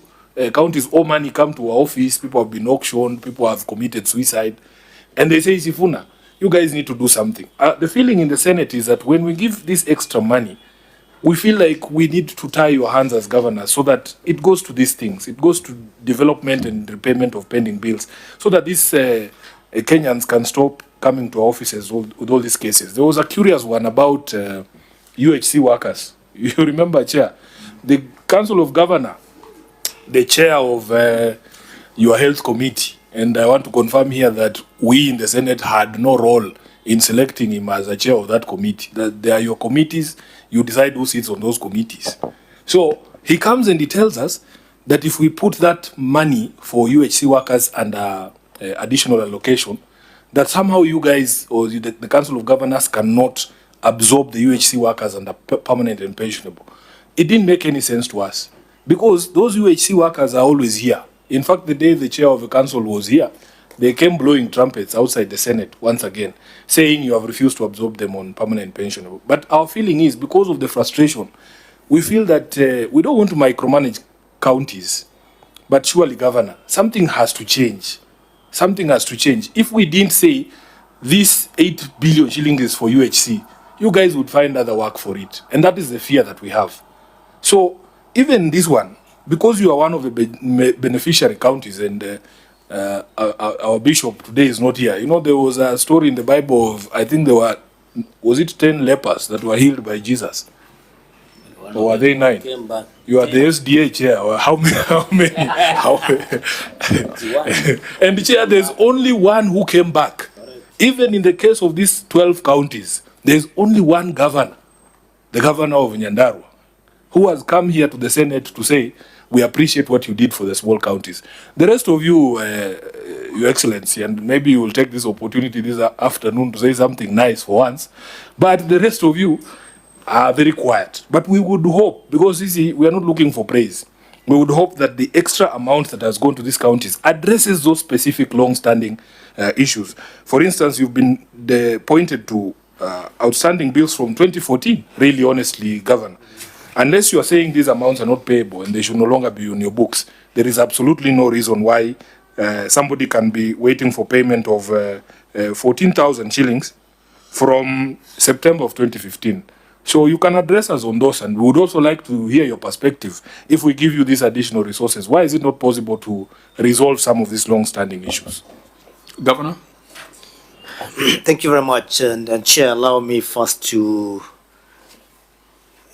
counties owe money come to our office, people have been auctioned, people have committed suicide, and they say, Sifuna, you guys need to do something. The feeling in the Senate is that when we give this extra money, we feel like we need to tie your hands as governor so that it goes to these things. It goes to development and repayment of pending bills so that these Kenyans can stop coming to our offices with all these cases. There was a curious one about UHC workers. You remember, Chair? The Council of Governor, the chair of your health committee, and I want to confirm here that we in the Senate had no role in selecting him as a chair of that committee. That they are your committees, you decide who sits on those committees. So he comes and he tells us that if we put that money for UHC workers under additional allocation, that somehow you guys or the Council of Governors cannot absorb the UHC workers under permanent and pensionable. It didn't make any sense to us because those UHC workers are always here. In fact, the day the chair of the council was here, they came blowing trumpets outside the Senate once again, saying you have refused to absorb them on permanent pension. But our feeling is, because of the frustration, we feel that we don't want to micromanage counties, but surely, Governor, something has to change. Something has to change. If we didn't say this 8 billion shillings is for UHC, you guys would find other work for it. And that is the fear that we have. So even this one, because you are one of the beneficiary counties, and our bishop today is not here. You know, there was a story in the Bible of, I think there were, was it 10 lepers that were healed by Jesus? Or were they 9? You are the SDA chair. Or how many? And the chair, there's only one who came back. Even in the case of these 12 counties, there's only one governor, the governor of Nyandarua, who has come here to the Senate to say, we appreciate what you did for the small counties. The rest of you, Your Excellency, and maybe you will take this opportunity this afternoon to say something nice for once, but the rest of you are very quiet. But we would hope, because you see, we are not looking for praise, we would hope that the extra amount that has gone to these counties addresses those specific long-standing issues. For instance, you've been pointed to outstanding bills from 2014, really honestly, Governor. Unless you are saying these amounts are not payable and they should no longer be on your books, there is absolutely no reason why somebody can be waiting for payment of 14,000 shillings from September of 2015. So you can address us on those, and we would also like to hear your perspective. If we give you these additional resources, why is it not possible to resolve some of these long-standing issues? Governor? Thank you very much. And Chair, allow me first to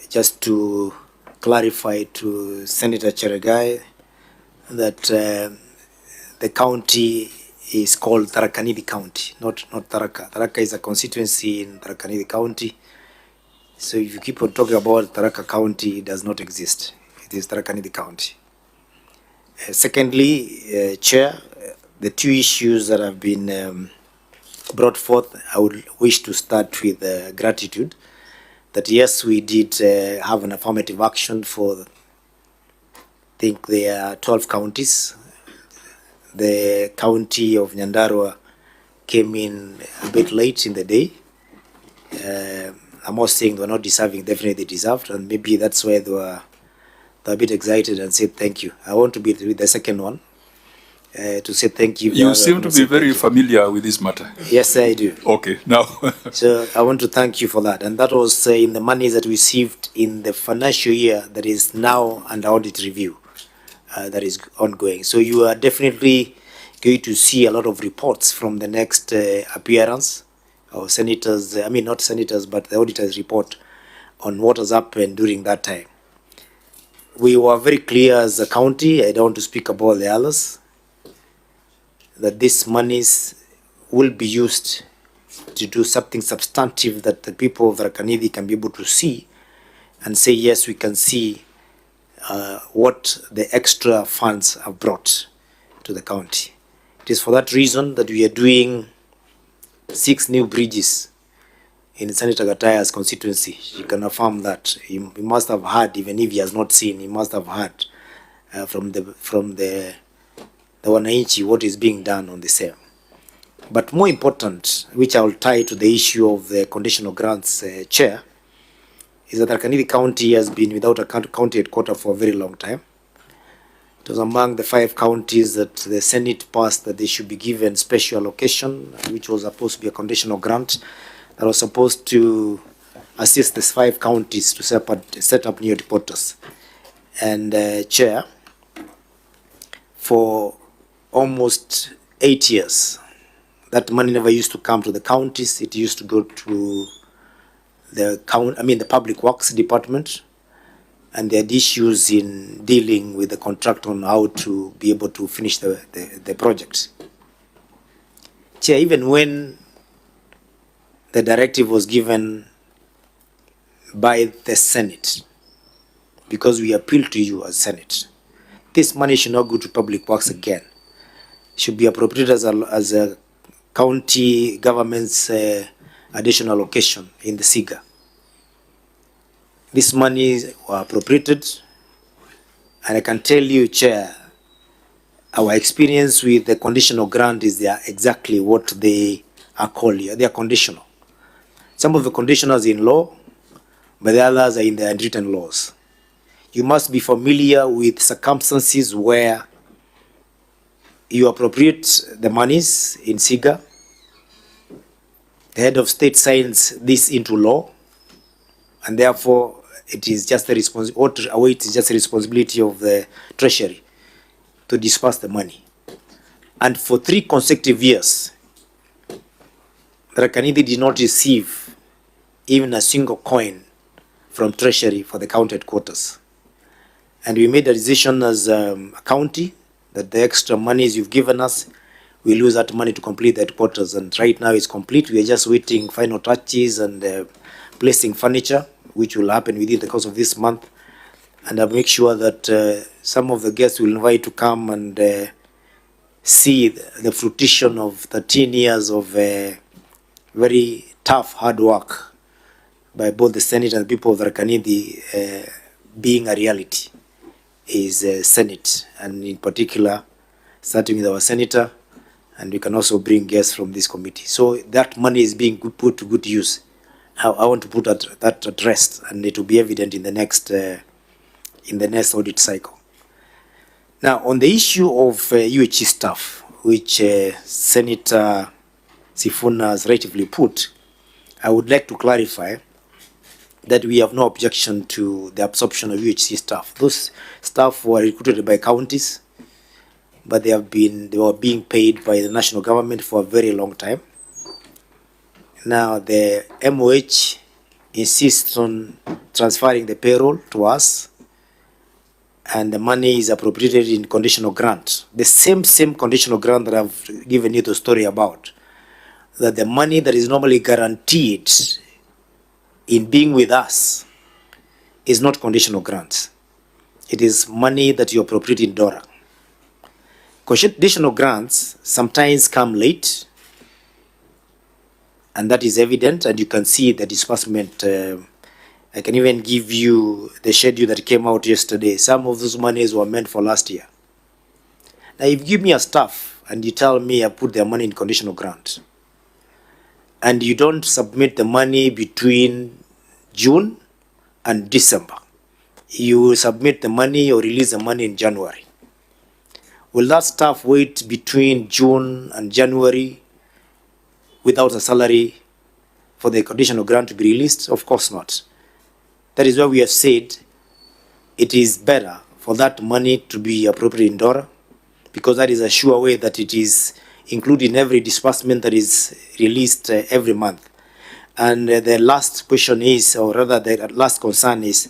just to clarify to Senator Cheregai that the county is called Tharaka County, not Tharaka. Tharaka is a constituency in Tharaka County. So if you keep on talking about Tharaka County, it does not exist. It is Tharaka County. Secondly, Chair, the two issues that have been brought forth, I would wish to start with gratitude. That yes, we did have an affirmative action for, I think there are 12 counties. The county of Nyandarua came in a bit late in the day. I'm not saying they were not deserving, definitely deserved, and maybe that's why they were a bit excited and said thank you. I want to be with the second one, to say thank you. You seem to be very familiar with this matter. Yes, I do. Okay, now. So I want to thank you for that. And that was in the money that we received in the financial year that is now under audit review, that is ongoing. So you are definitely going to see a lot of reports from the next appearance of senators, I mean not senators, but the auditor's report on what has happened during that time. We were very clear as a county, I don't want to speak about the others, that these monies will be used to do something substantive that the people of Tharaka can be able to see and say, yes, we can see what the extra funds have brought to the county. It is for that reason that we are doing 6 new bridges in Senator Gataya's constituency. You can affirm that. He must have heard, even if he has not seen, he must have heard from the wananchi what is being done on the same. But more important, which I will tie to the issue of the conditional grants, Chair, is that Tharaka County has been without a county headquarters for a very long time. It was among the 5 counties that the Senate passed that they should be given special allocation, which was supposed to be a conditional grant that was supposed to assist these 5 counties to set up new headquarters. And Chair, for almost 8 years, that money never used to come to the counties. It used to go to the Public Works Department, and they had issues in dealing with the contract on how to be able to finish the project. Chair, even when the directive was given by the Senate, because we appeal to you as Senate, this money should not go to Public Works again. It should be appropriated as a county government's additional allocation in the SIGA. This money were appropriated, and I can tell you, Chair, our experience with the conditional grant is they are exactly what they are called here. They are conditional. Some of the conditionals in law, but the others are in the unwritten laws. You must be familiar with circumstances where you appropriate the monies in SIGA. The head of state signs this into law, and therefore it is just the responsibility of the treasury to disperse the money. And for 3 consecutive years, Tharaka Nithi did not receive even a single coin from treasury for the county headquarters. And we made a decision as a county that the extra monies you've given us, we'll use that money to complete the headquarters. And right now it's complete. We are just waiting final touches and placing furniture, which will happen within the course of this month. And I'll make sure that some of the guests will invite to come and see the fruition of 13 years of very tough, hard work by both the Senate and the people of Tharaka Nithi being a reality is Senate, and in particular, starting with our senator, and we can also bring guests from this committee. So that money is being put to good use. I want to put that at rest, and it will be evident in the next audit cycle. Now, on the issue of UHC staff, which Senator Sifuna has rightfully put, I would like to clarify that we have no objection to the absorption of UHC staff. Those staff were recruited by counties, but they were being paid by the national government for a very long time. Now the MOH insists on transferring the payroll to us, and the money is appropriated in conditional grant. The same conditional grant that I've given you the story about, that the money that is normally guaranteed in being with us is not conditional grants. It is money that you appropriate in DORA. Conditional grants sometimes come late, and that is evident, and you can see the disbursement. I can even give you the schedule that came out yesterday. Some of those monies were meant for last year. Now, if you give me a staff and you tell me I put their money in conditional grant, and you don't submit the money between June and December, you submit the money or release the money in January. Will that staff wait between June and January without a salary for the conditional grant to be released? Of course not. That is why we have said it is better for that money to be appropriate in DORA, because that is a sure way that it is included in every disbursement that is released every month. And the last question is, or rather the last concern is,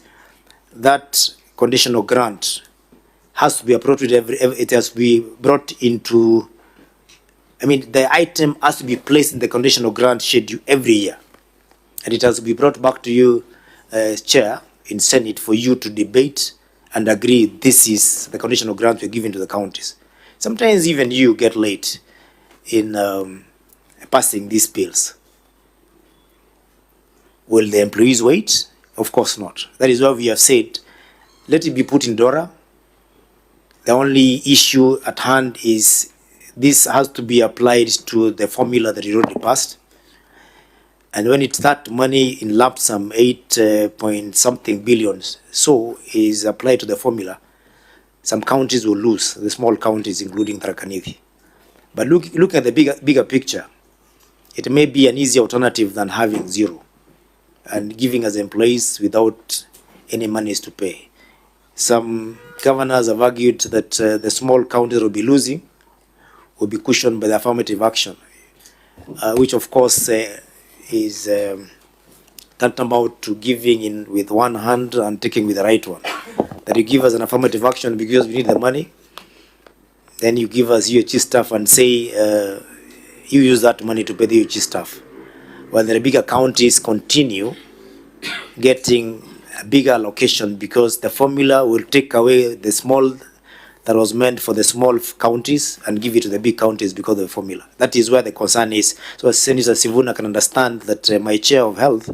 that conditional grant has to be appropriate, it has to be brought into, the item has to be placed in the conditional grant schedule every year. And it has to be brought back to you, Chair, in Senate for you to debate and agree this is the conditional grant we're giving to the counties. Sometimes even you get late in passing these bills. Will the employees wait? Of course not. That is why we have said, let it be put in DORA. The only issue at hand is this has to be applied to the formula that is already passed. And when it's that money in lump sum, 8 point something billions, so is applied to the formula, some counties will lose, the small counties including Tharaka Nithi. But look at the bigger picture. It may be an easier alternative than having zero and giving us employees without any monies to pay. Some governors have argued that the small counties will be losing, will be cushioned by the affirmative action, which of course is tantamount to giving in with one hand and taking with the right one. That you give us an affirmative action because we need the money, then you give us UHC staff and say you use that money to pay the UHC staff. While the bigger counties continue getting a bigger allocation because the formula will take away the small that was meant for the small counties and give it to the big counties because of the formula. That is where the concern is. So as Senator Sifuna can understand that my chair of health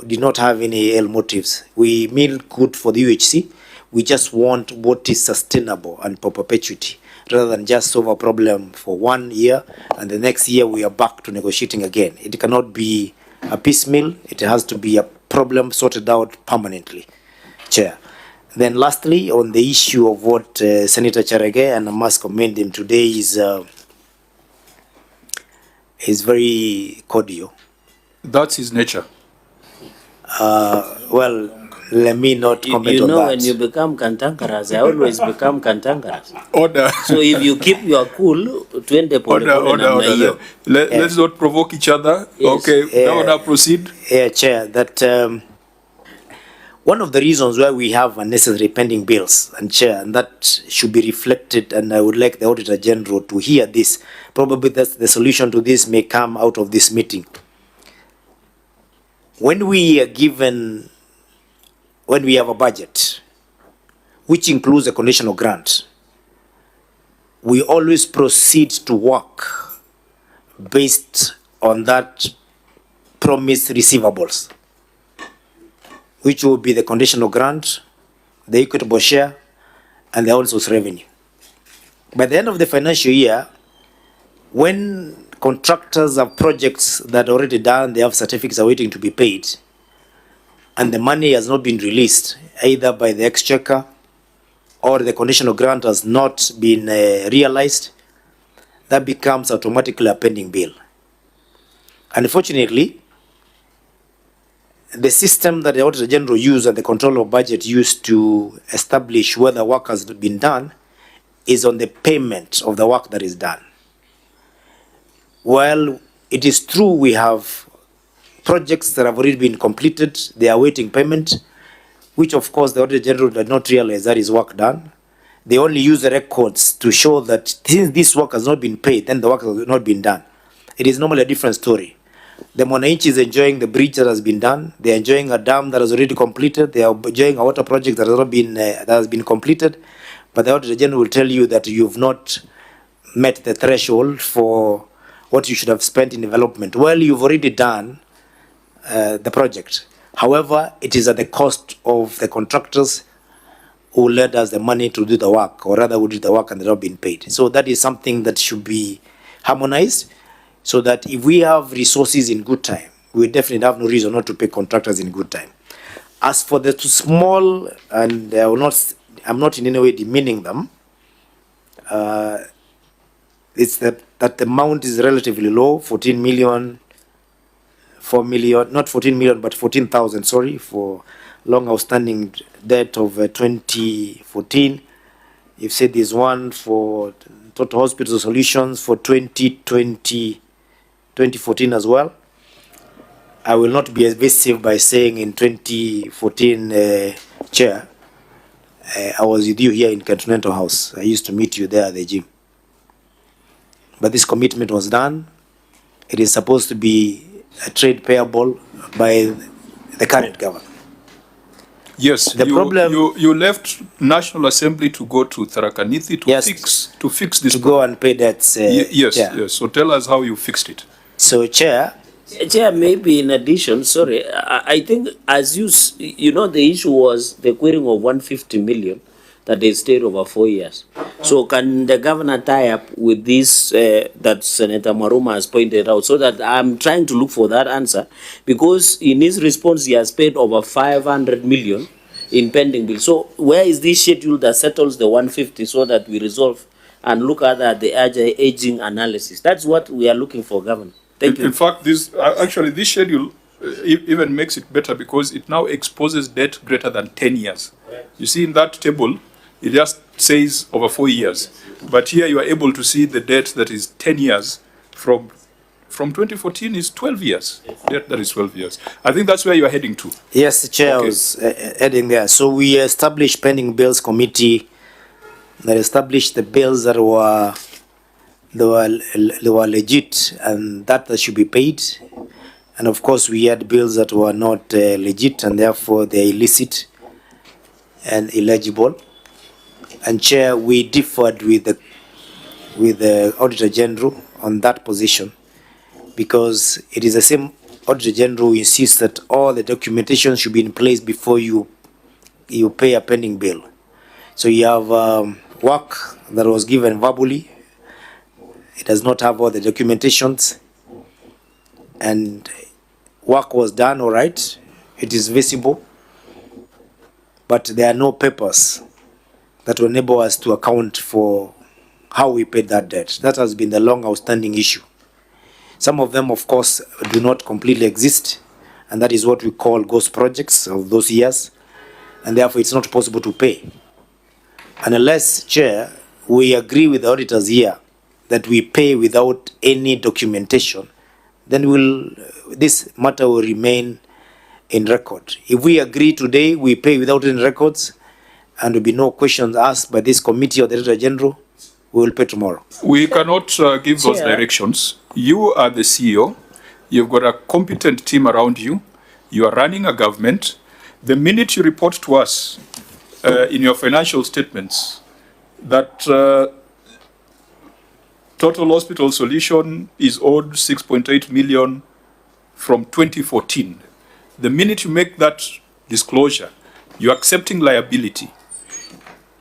did not have any ill motives. We mean good for the UHC. We just want what is sustainable and for perpetuity, rather than just solve a problem for 1 year and the next year we are back to negotiating again. It cannot be a piecemeal. It has to be a problem sorted out permanently, Chair. Then lastly, on the issue of what Senator Cherege, and I must commend him today, is very cordial. That's his nature. Well, let me not comment on that. You know, when you become cantankerous, I always become cantankerous. Order. So if you keep your cool, 20 order. Let's not provoke each other. Yes. Okay, Governor, proceed. Yeah, Chair, that one of the reasons why we have unnecessary pending bills, and Chair, and that should be reflected, and I would like the Auditor General to hear this. Probably that's the solution to this may come out of this meeting. When we are given, when we have a budget, which includes a conditional grant, we always proceed to work based on that promised receivables, which will be the conditional grant, the equitable share, and the outsourced revenue. By the end of the financial year, when contractors have projects that are already done, they have certificates are waiting to be paid, and the money has not been released, either by the exchequer or the conditional grant has not been realized, that becomes automatically a pending bill. Unfortunately, the system that the Auditor General used and the Controller of Budget used to establish whether work has been done is on the payment of the work that is done. While it is true we have projects that have already been completed, they are awaiting payment, which of course the Auditor General did not realize that is work done. They only use the records to show that since this work has not been paid, then the work has not been done. It is normally a different story. The Mwananchi is enjoying the bridge that has been done. They are enjoying a dam that has already completed. They are enjoying a water project that has not been that has been completed. But the Auditor General will tell you that you've not met the threshold for what you should have spent in development. Well, you've already done the project. However, it is at the cost of the contractors who led us the money to do the work, or rather who did the work and they're not being paid. So that is something that should be harmonized, so that if we have resources in good time, we definitely have no reason not to pay contractors in good time. As for the too small, and I'm not in any way demeaning them, it's that the amount is relatively low, 14 million, 4 million, not 14 million, but 14,000, sorry, for long outstanding debt of 2014. You've said there's one for Total Hospital Solutions for 2014 as well. I will not be evasive by saying in 2014, Chair, I was with you here in Continental House. I used to meet you there at the gym. But this commitment was done. It is supposed to be a trade payable by the current government. Yes, you left National Assembly to go to Tharaka, Nithi to fix this. To go and pay debts. Yes. So tell us how you fixed it. So, Chair, maybe in addition, sorry, I think as you know, the issue was the querying of 150 million that they stayed over 4 years. So can the governor tie up with this that Senator Maruma has pointed out, so that I'm trying to look for that answer, because in his response he has paid over 500 million in pending bills. So where is this schedule that settles the 150 so that we resolve and look at the aging analysis? That's what we are looking for, Governor. Thank you. In fact, this schedule even makes it better, because it now exposes debt greater than 10 years. You see in that table, it just says over 4 years. But here you are able to see the debt that is 10 years from 2014 is 12 years. Debt that is 12 years. I think that's where you are heading to. Yes, the Chair, okay. Was heading there. So we established pending bills committee that established the bills that were legit and that should be paid. And of course, we had bills that were not legit, and therefore they're illicit and illegible. And Chair, we differed with the Auditor General on that position, because it is the same Auditor General who insists that all the documentation should be in place before you pay a pending bill. So you have work that was given verbally. It does not have all the documentations, and work was done all right. It is visible, but there are no papers that will enable us to account for how we paid that debt. That has been the long outstanding issue. Some of them, of course, do not completely exist, and that is what we call ghost projects of those years, and therefore it's not possible to pay. And unless, Chair, we agree with the auditors here that we pay without any documentation, then this matter will remain in record. If we agree today, we pay without any records, and there will be no questions asked by this committee or the Director General, we will pay tomorrow. We cannot give those directions. You are the CEO. You've got a competent team around you. You are running a government. The minute you report to us in your financial statements that total hospital solution is owed 6.8 million from 2014, the minute you make that disclosure, you're accepting liability.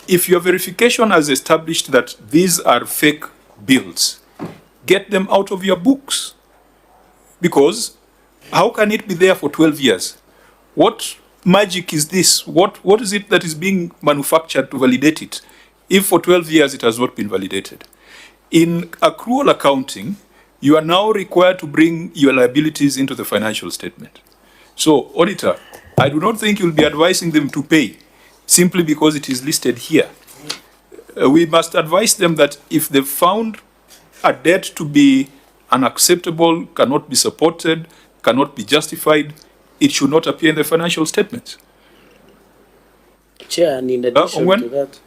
If your verification has established that these are fake bills, get them out of your books. Because how can it be there for 12 years? What magic is this? What is it that is being manufactured to validate it, if for 12 years it has not been validated? In accrual accounting, you are now required to bring your liabilities into the financial statement. So, auditor, I do not think you'll be advising them to pay simply because it is listed here. We must advise them that if they found a debt to be unacceptable, cannot be supported, cannot be justified, it should not appear in the financial statements. Chair, and in addition to that,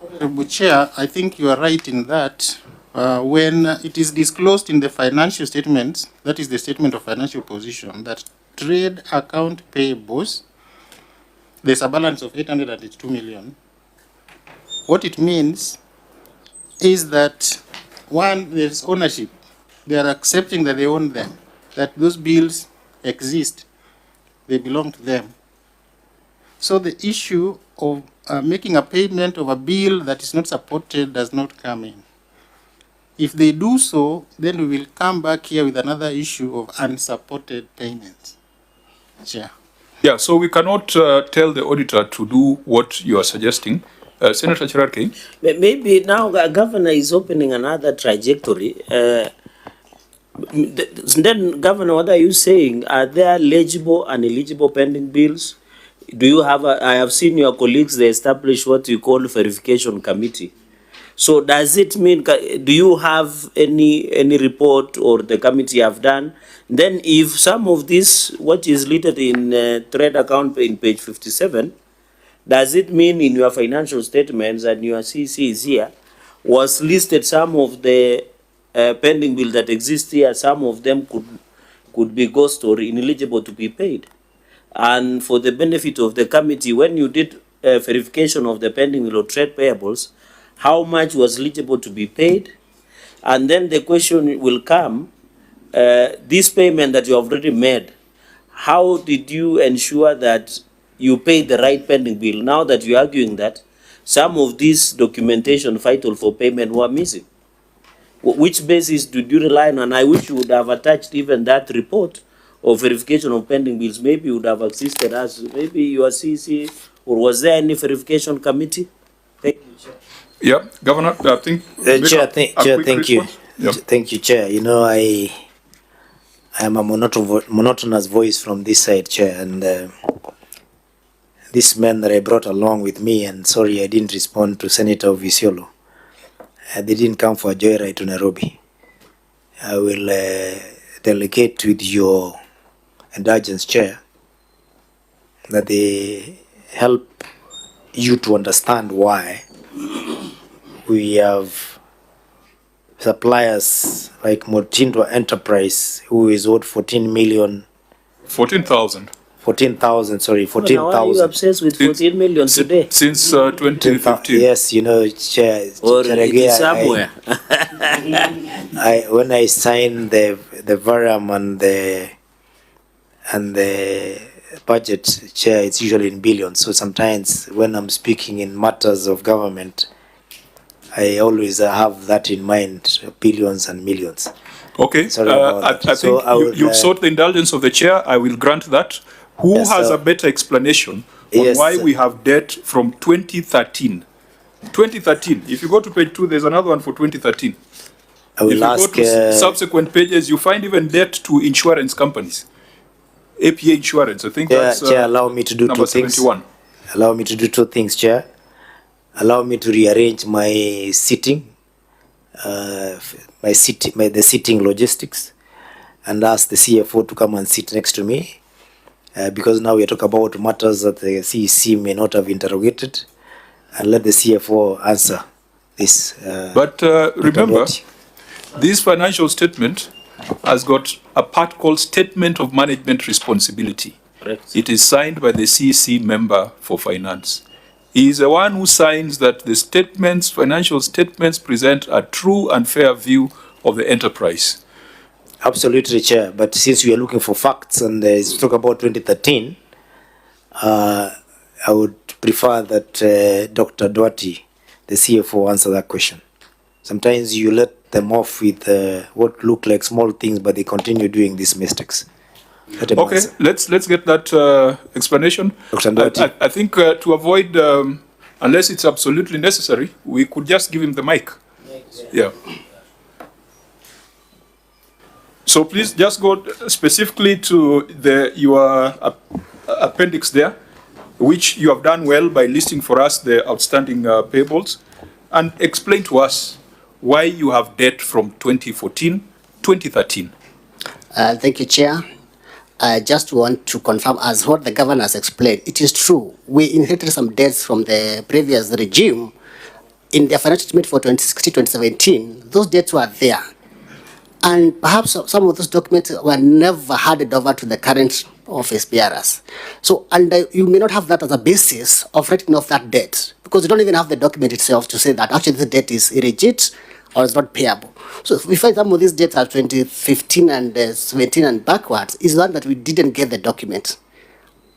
Honorable Chair, I think you are right in that when it is disclosed in the financial statements, that is the statement of financial position, that trade account payables, there's a balance of 882 million. What it means is that, one, there's ownership. They are accepting that they own them, that those bills exist, they belong to them. So the issue of making a payment of a bill that is not supported does not come in. If they do so, then we will come back here with another issue of unsupported payments. Chair. Yeah, so we cannot tell the auditor to do what you are suggesting. Senator Cherarke? Maybe now the governor is opening another trajectory. Then, Governor, what are you saying? Are there legible and illegible pending bills? Do you have I have seen your colleagues, they establish what you call verification committee. So does it mean, do you have any report or the committee have done? Then if some of this, what is listed in trade account in page 57, does it mean in your financial statements and your CC is here, was listed some of the pending bill that exist here, some of them could be ghost or ineligible to be paid? And for the benefit of the committee, when you did verification of the pending bill or trade payables, how much was eligible to be paid? And then the question will come, this payment that you have already made, how did you ensure that you paid the right pending bill? Now that you're arguing that some of this documentation vital for payment were missing. Which basis did you rely on? And I wish you would have attached even that report of verification of pending bills. Maybe you would have existed as maybe your CC, or was there any verification committee? Thank you, Chair. Yeah, Governor, I think... Chair, thank you. Yeah. Thank you, Chair. You know, I am a monotonous voice from this side, Chair, and this man that I brought along with me, and sorry I didn't respond to Senator Visiolo. They didn't come for a joyride to Nairobi. I will delegate with your indulgence, Chair, that they help you to understand why we have suppliers like Motindo Enterprise, who is owed 14 million. 14,000. 14,000, sorry, 14,000. Why are you obsessed with 14 million today? Since 2015. Yes, you know, Chair. Or it is somewhere. When I sign the VARAM and the budget, Chair, it's usually in billions. So sometimes when I'm speaking in matters of government, I always have that in mind, billions and millions. Okay, Sorry about I that. think you've sought the indulgence of the chair. I will grant that. Who Yes, has sir. a better explanation on Yes, why sir. we have debt from 2013? 2013. If you go to page 2, there's another one for 2013. I will if you ask, go to subsequent pages, you find even debt to insurance companies. APA Insurance, I think that's Chair, allow me to do number two things. 71. Allow me to do two things, Chair. Allow me to rearrange my sitting, the sitting logistics, and ask the CFO to come and sit next to me, because now we are talking about matters that the CEC may not have interrogated, and let the CFO answer this. But remember, this financial statement has got a part called Statement of Management Responsibility. Correct. It is signed by the CEC member for finance. He is the one who signs that the statements, financial statements, present a true and fair view of the enterprise. Absolutely, Chair. But since we are looking for facts and talk about 2013, I would prefer that Dr. Duarte, the CFO, answer that question. Sometimes you let them off with what look like small things, but they continue doing these mistakes. Okay, let's get that explanation. Dr. Duarte. I think to avoid, unless it's absolutely necessary, we could just give him the mic. Yeah. So please just go specifically to your appendix there, which you have done well by listing for us the outstanding payables, and explain to us why you have debt from 2014, 2013. Thank you, Chair. I just want to confirm, as what the governor has explained, it is true. We inherited some debts from the previous regime. In their financial statement for 2016-2017, those debts were there. And perhaps some of those documents were never handed over to the current office bearers. So, and you may not have that as a basis of writing off that debt, because you don't even have the document itself to say that actually the debt is illegit or is not payable. So if we find some of these debts are 2015 and 17 and backwards, is one that we didn't get the document.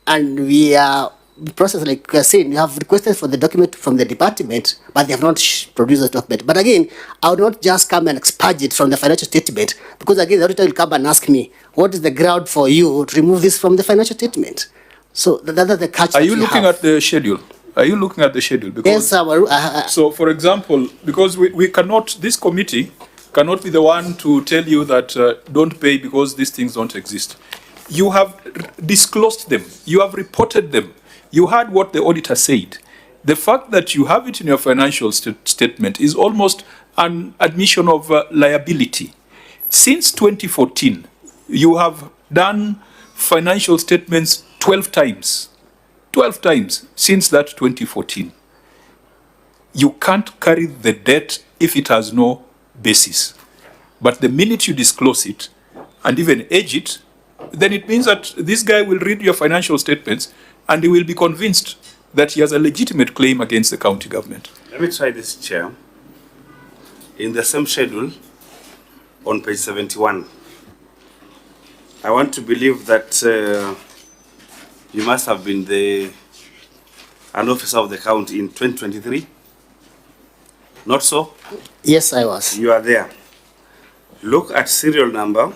And we are the process, like we are saying, you have requested for the document from the department, but they have not produced the document. But again, I would not just come and expurge it from the financial statement, because again, the auditor will come and ask me, what is the ground for you to remove this from the financial statement? So that's the catch. Are you looking at the schedule? Are you looking at the schedule? Because, yes, so, for example, because we cannot, this committee cannot be the one to tell you that don't pay because these things don't exist. You have disclosed them. You have reported them. You heard what the auditor said. The fact that you have it in your financial statement is almost an admission of liability. Since 2014, you have done financial statements 12 times. 12 times since that 2014. You can't carry the debt if it has no basis. But the minute you disclose it and even age it, then it means that this guy will read your financial statements and he will be convinced that he has a legitimate claim against the county government. Let me try this, Chair. In the same schedule, on page 71, I want to believe that you must have been an officer of the county in 2023. Not so? Yes, I was. You are there. Look at serial number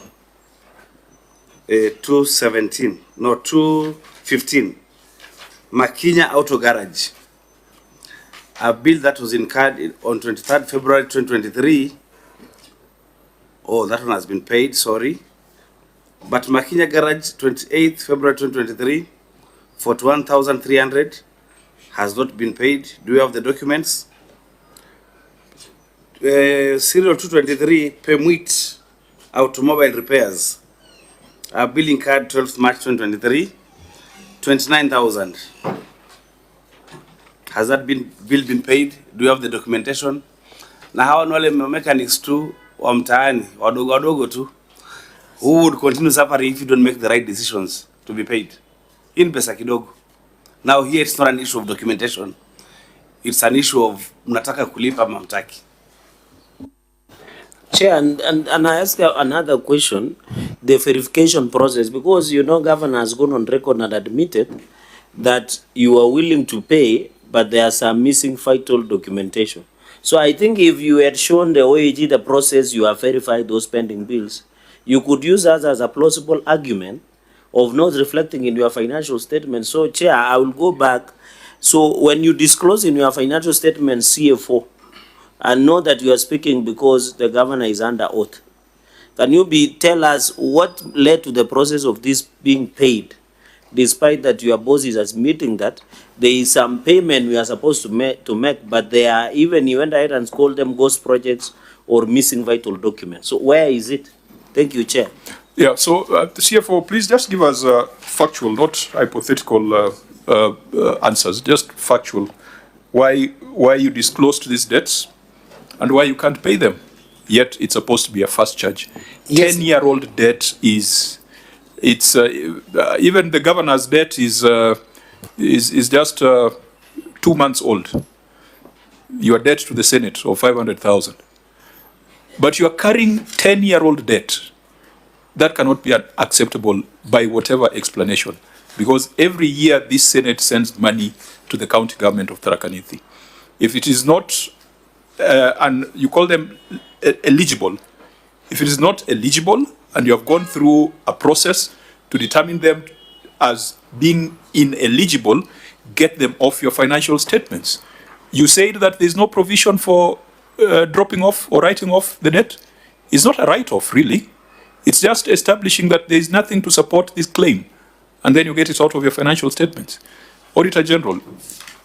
215. Makinya Auto Garage. A bill that was incurred on 23rd February 2023. Oh, that one has been paid, sorry. But Makinya Garage, 28th February 2023, 41,300 has not been paid. Do you have the documents? Serial 223, Pemwit Automobile Repairs. A billing card 12th March 2023, 29,000. Has that bill been paid? Do you have the documentation? Na hawa ni wale mechanics tu wa mtaani, wadogo wadogo tu, who would continue suffering if you don't make the right decisions to be paid. In pesa kidogo. Now here it's not an issue of documentation. It's an issue of mnataka kulipa mamtaki. Chair, and I ask another question, the verification process, because you know governor has gone on record and admitted that you are willing to pay, but there are some missing vital documentation. So I think if you had shown the OAG the process, you have verified those pending bills, you could use that as a plausible argument of not reflecting in your financial statement. So, Chair, I will go back. So when you disclose in your financial statement CFO, and know that you are speaking because the governor is under oath, can you tell us what led to the process of this being paid, despite that your boss is admitting that there is some payment we are supposed to make, but they are, even you went ahead and called them ghost projects or missing vital documents. So where is it? Thank you, Chair. Yeah, so the CFO, please just give us factual, not hypothetical answers, just factual. Why you disclosed these debts and why you can't pay them, yet it's supposed to be a fast charge. Yes. 10-year-old debt is, even the governor's debt is just 2 months old. Your debt to the Senate of 500,000. But you are carrying 10-year-old debt. That cannot be acceptable by whatever explanation, because every year this Senate sends money to the county government of Tharaka Nithi. If it is not, and you call them eligible, if it is not eligible and you have gone through a process to determine them as being ineligible, get them off your financial statements. You said that there is no provision for dropping off or writing off the debt. It's not a write-off, really. It's just establishing that there is nothing to support this claim, and then you get it out of your financial statements. Auditor General,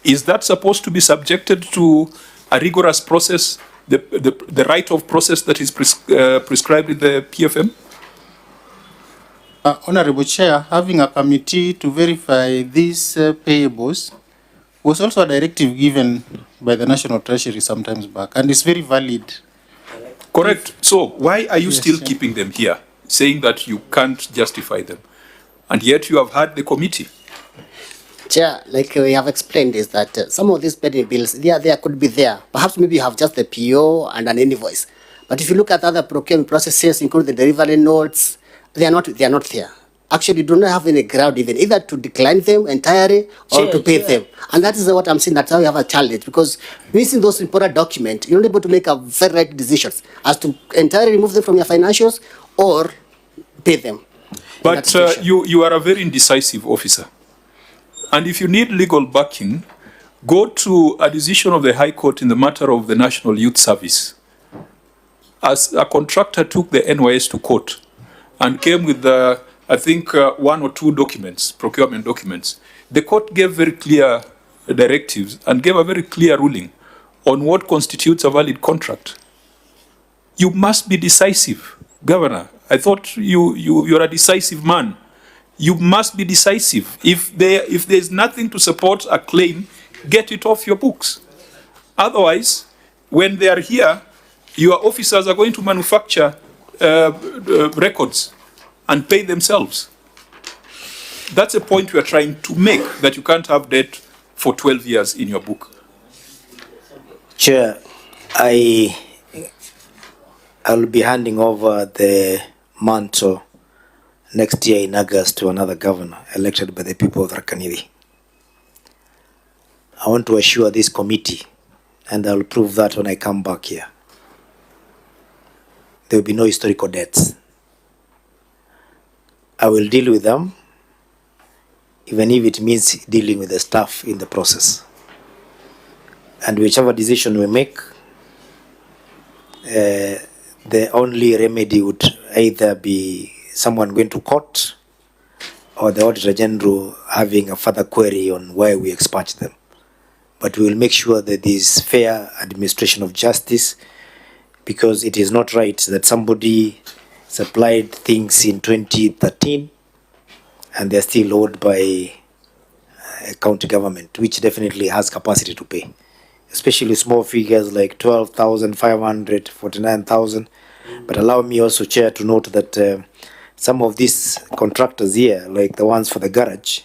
is that supposed to be subjected to a rigorous process, the write-off process that is prescribed in the PFM? Honorable Chair, having a committee to verify these payables was also a directive given by the National Treasury some times back, and it's very valid. Correct. So why are you still keeping them here, saying that you can't justify them? And yet you have had the committee. Chair, like we have explained, is that some of these pending bills, there could be there. Perhaps maybe you have just the PO and an invoice. But if you look at other procurement processes, including the delivery notes, they are not there. Actually, you do not have any ground even either to decline them entirely or to pay them. And that is what I'm saying, that's how you have a challenge, because missing those important documents, you're not able to make a very right decisions as to entirely remove them from your financials or pay them. But you are a very indecisive officer. And if you need legal backing, go to a decision of the High Court in the matter of the National Youth Service. As a contractor took the NYS to court and came with, I think, 1 or 2 documents, procurement documents, the court gave very clear directives and gave a very clear ruling on what constitutes a valid contract. You must be decisive, Governor. I thought you're a decisive man. You must be decisive. If there's nothing to support a claim, get it off your books. Otherwise, when they are here, your officers are going to manufacture records and pay themselves. That's a point we are trying to make, that you can't have debt for 12 years in your book. Chair, I'll be handing over the mantle next year in August to another governor elected by the people of Tharaka Nithi. I want to assure this committee, and I'll prove that when I come back here, there will be no historical debts. I will deal with them, even if it means dealing with the staff in the process. And whichever decision we make, the only remedy would either be someone going to court or the Auditor General having a further query on why we expunge them. But we will make sure that there is fair administration of justice, because it is not right that somebody supplied things in 2013 and they're still owed by a county government, which definitely has capacity to pay. Especially small figures like 12,500, 49,000. But allow me also, Chair, to note that some of these contractors here, like the ones for the garage,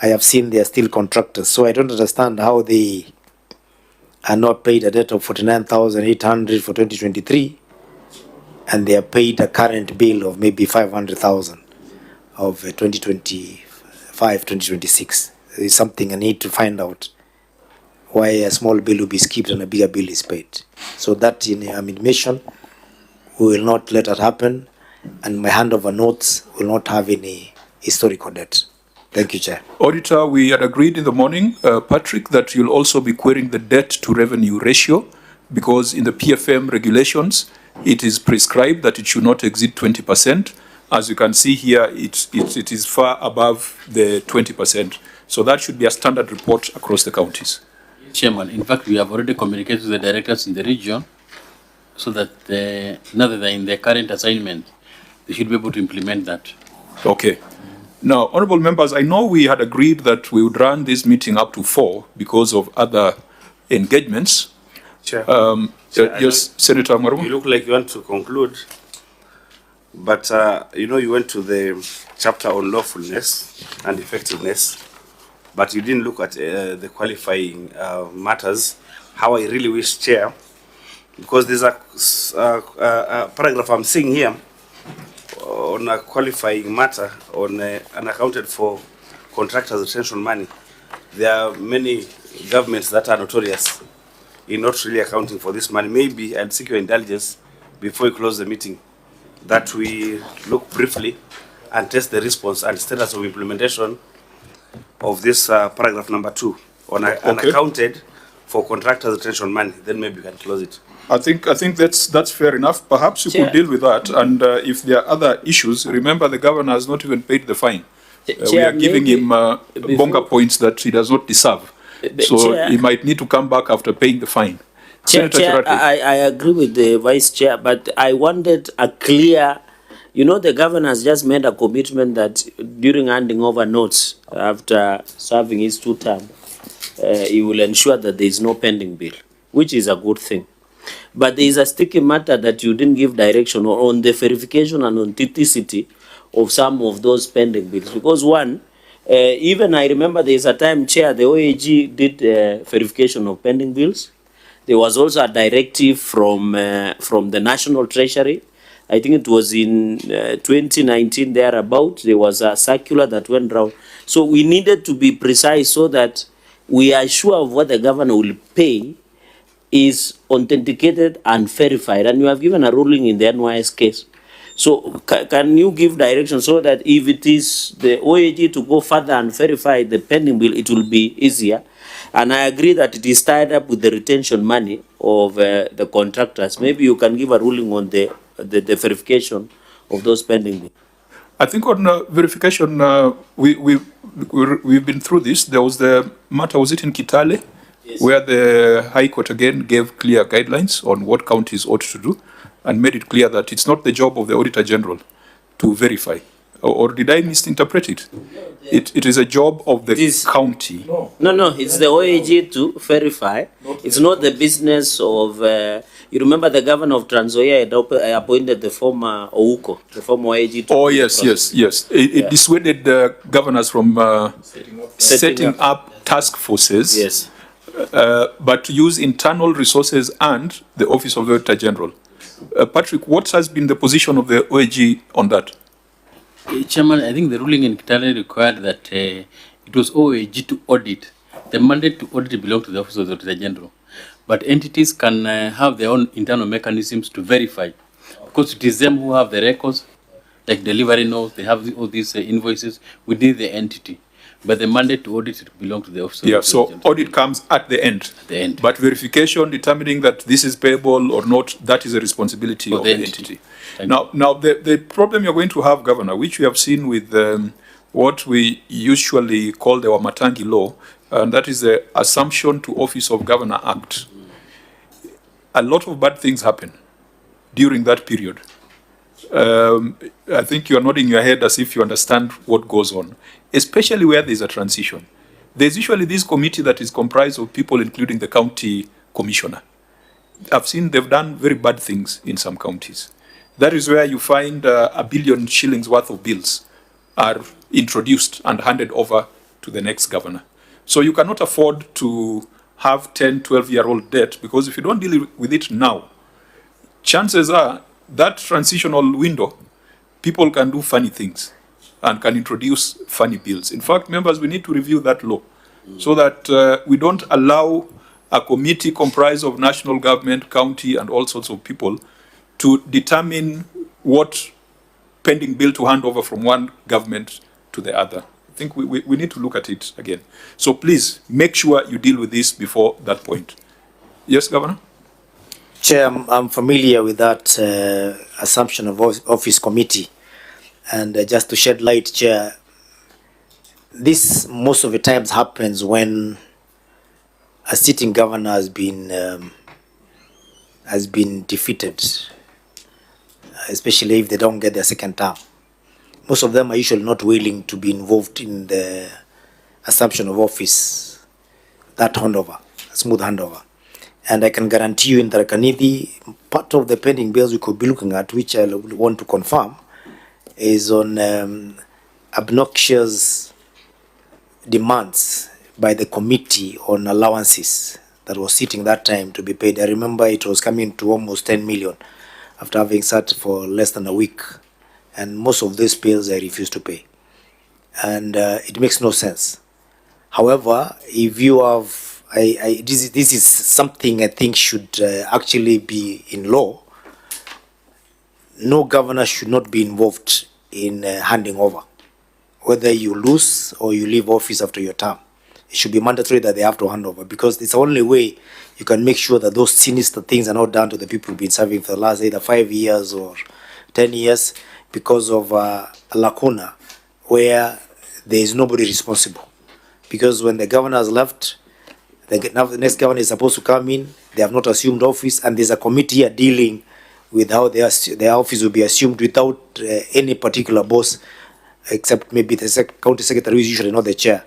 I have seen they are still contractors. So I don't understand how they are not paid a debt of 49,800 for 2023, and they are paid a current bill of maybe 500,000 of 2025, 2026. There is something I need to find out why a small bill will be skipped and a bigger bill is paid. So that in admission, we will not let that happen, and my handover notes will not have any historical debt. Thank you, Chair. Auditor, we had agreed in the morning, Patrick, that you'll also be querying the debt to revenue ratio, because in the PFM regulations, it is prescribed that it should not exceed 20%. As you can see here, it is far above the 20%. So that should be a standard report across the counties. Chairman, in fact, we have already communicated to the directors in the region so that now that they're in their current assignment, they should be able to implement that. Okay. Now, honorable members, I know we had agreed that we would run this meeting up to 4 because of other engagements. Chair. Yes, Senator Marumo. You look like you want to conclude, but you went to the chapter on lawfulness and effectiveness, but you didn't look at the qualifying matters. How I really wish, Chair, because there's a paragraph I'm seeing here on a qualifying matter on unaccounted for contractors' retention money. There are many governments that are notorious in not really accounting for this money. Maybe I'd seek your indulgence before we close the meeting that we look briefly and test the response and status of implementation of this paragraph number 2 on unaccounted for contractors' retention money. Then maybe we can close it. I think that's fair enough. Perhaps you could deal with that. And if there are other issues, remember the governor has not even paid the fine. We are giving him bonga points that he does not deserve. So he might need to come back after paying the fine. Chair, I agree with the Vice Chair, but I wanted a clear, the governor has just made a commitment that during handing over notes after serving his 2 terms, he will ensure that there is no pending bill, which is a good thing. But there is a sticky matter that you didn't give direction on the verification and authenticity of some of those pending bills. Because one, even I remember there is a time, Chair, the OAG did verification of pending bills. There was also a directive from the National Treasury. I think it was in 2019 thereabout. There was a circular that went round. So we needed to be precise so that we are sure of what the governor will pay is authenticated and verified. And you have given a ruling in the NYS case. So can you give direction so that if it is the OAG to go further and verify the pending bill, it will be easier? And I agree that it is tied up with the retention money of the contractors. Maybe you can give a ruling on the verification of those pending bills. I think on verification, we've been through this. There was the matter, was it in Kitale? Yes. Where the High Court again gave clear guidelines on what counties ought to do and made it clear that it's not the job of the Auditor General to verify. Or did I misinterpret it? It is a job of the county. No, it's the OAG to verify. It's not the business of... you remember the governor of Trans Nzoia had appointed the former Ouko, the former OAG. Oh, yes. It dissuaded the governors from setting up task forces. Yes. But to use internal resources and the Office of the Auditor General. Patrick, what has been the position of the OAG on that? Chairman, I think the ruling in Kitale required that it was OAG to audit. The mandate to audit belongs to the Office of the Auditor General. But entities can have their own internal mechanisms to verify. Because it is them who have the records, like delivery notes, they have all these invoices within the entity. But the mandate to audit it belongs to the Office of the Auditor General. So audit comes at the end. At the end. But verification, determining that this is payable or not, that is a responsibility of the entity. Now, the problem you're going to have, Governor, which we have seen with what we usually call the Wamatangi law, and that is the Assumption to Office of Governor Act. A lot of bad things happen during that period. I think you're nodding your head as if you understand what goes on, especially where there's a transition. There's usually this committee that is comprised of people, including the county commissioner. I've seen they've done very bad things in some counties. That is where you find R1 billion worth of bills are introduced and handed over to the next governor. So you cannot afford to have 10, 12-year-old debt, because if you don't deal with it now, chances are that transitional window, people can do funny things and can introduce funny bills. In fact, members, we need to review that law so that we don't allow a committee comprised of national government, county, and all sorts of people to determine what pending bill to hand over from one government to the other. I think we need to look at it again. So please make sure you deal with this before that point. Yes, Governor? Chair, I'm familiar with that assumption of office committee. And just to shed light, Chair, this most of the times happens when a sitting governor has been defeated, especially if they don't get their second term. Most of them are usually not willing to be involved in the assumption of office, that handover, smooth handover. And I can guarantee you in Tharaka Nithi, part of the pending bills we could be looking at, which I want to confirm, is on obnoxious demands by the committee on allowances that was sitting that time to be paid. I remember it was coming to almost 10 million after having sat for less than a week. And most of these bills I refuse to pay. And it makes no sense. However, if you have, this is something I think should actually be in law. No governor should not be involved in handing over, whether you lose or you leave office after your term. It should be mandatory that they have to hand over, because it's the only way you can make sure that those sinister things are not done to the people who've been serving for the last either 5 years or 10 years because of a lacuna where there is nobody responsible. Because when the governor has left, the next governor is supposed to come in, they have not assumed office, and there's a committee here dealing with how their office will be assumed without any particular boss, except maybe the county secretary, who is usually not the chair.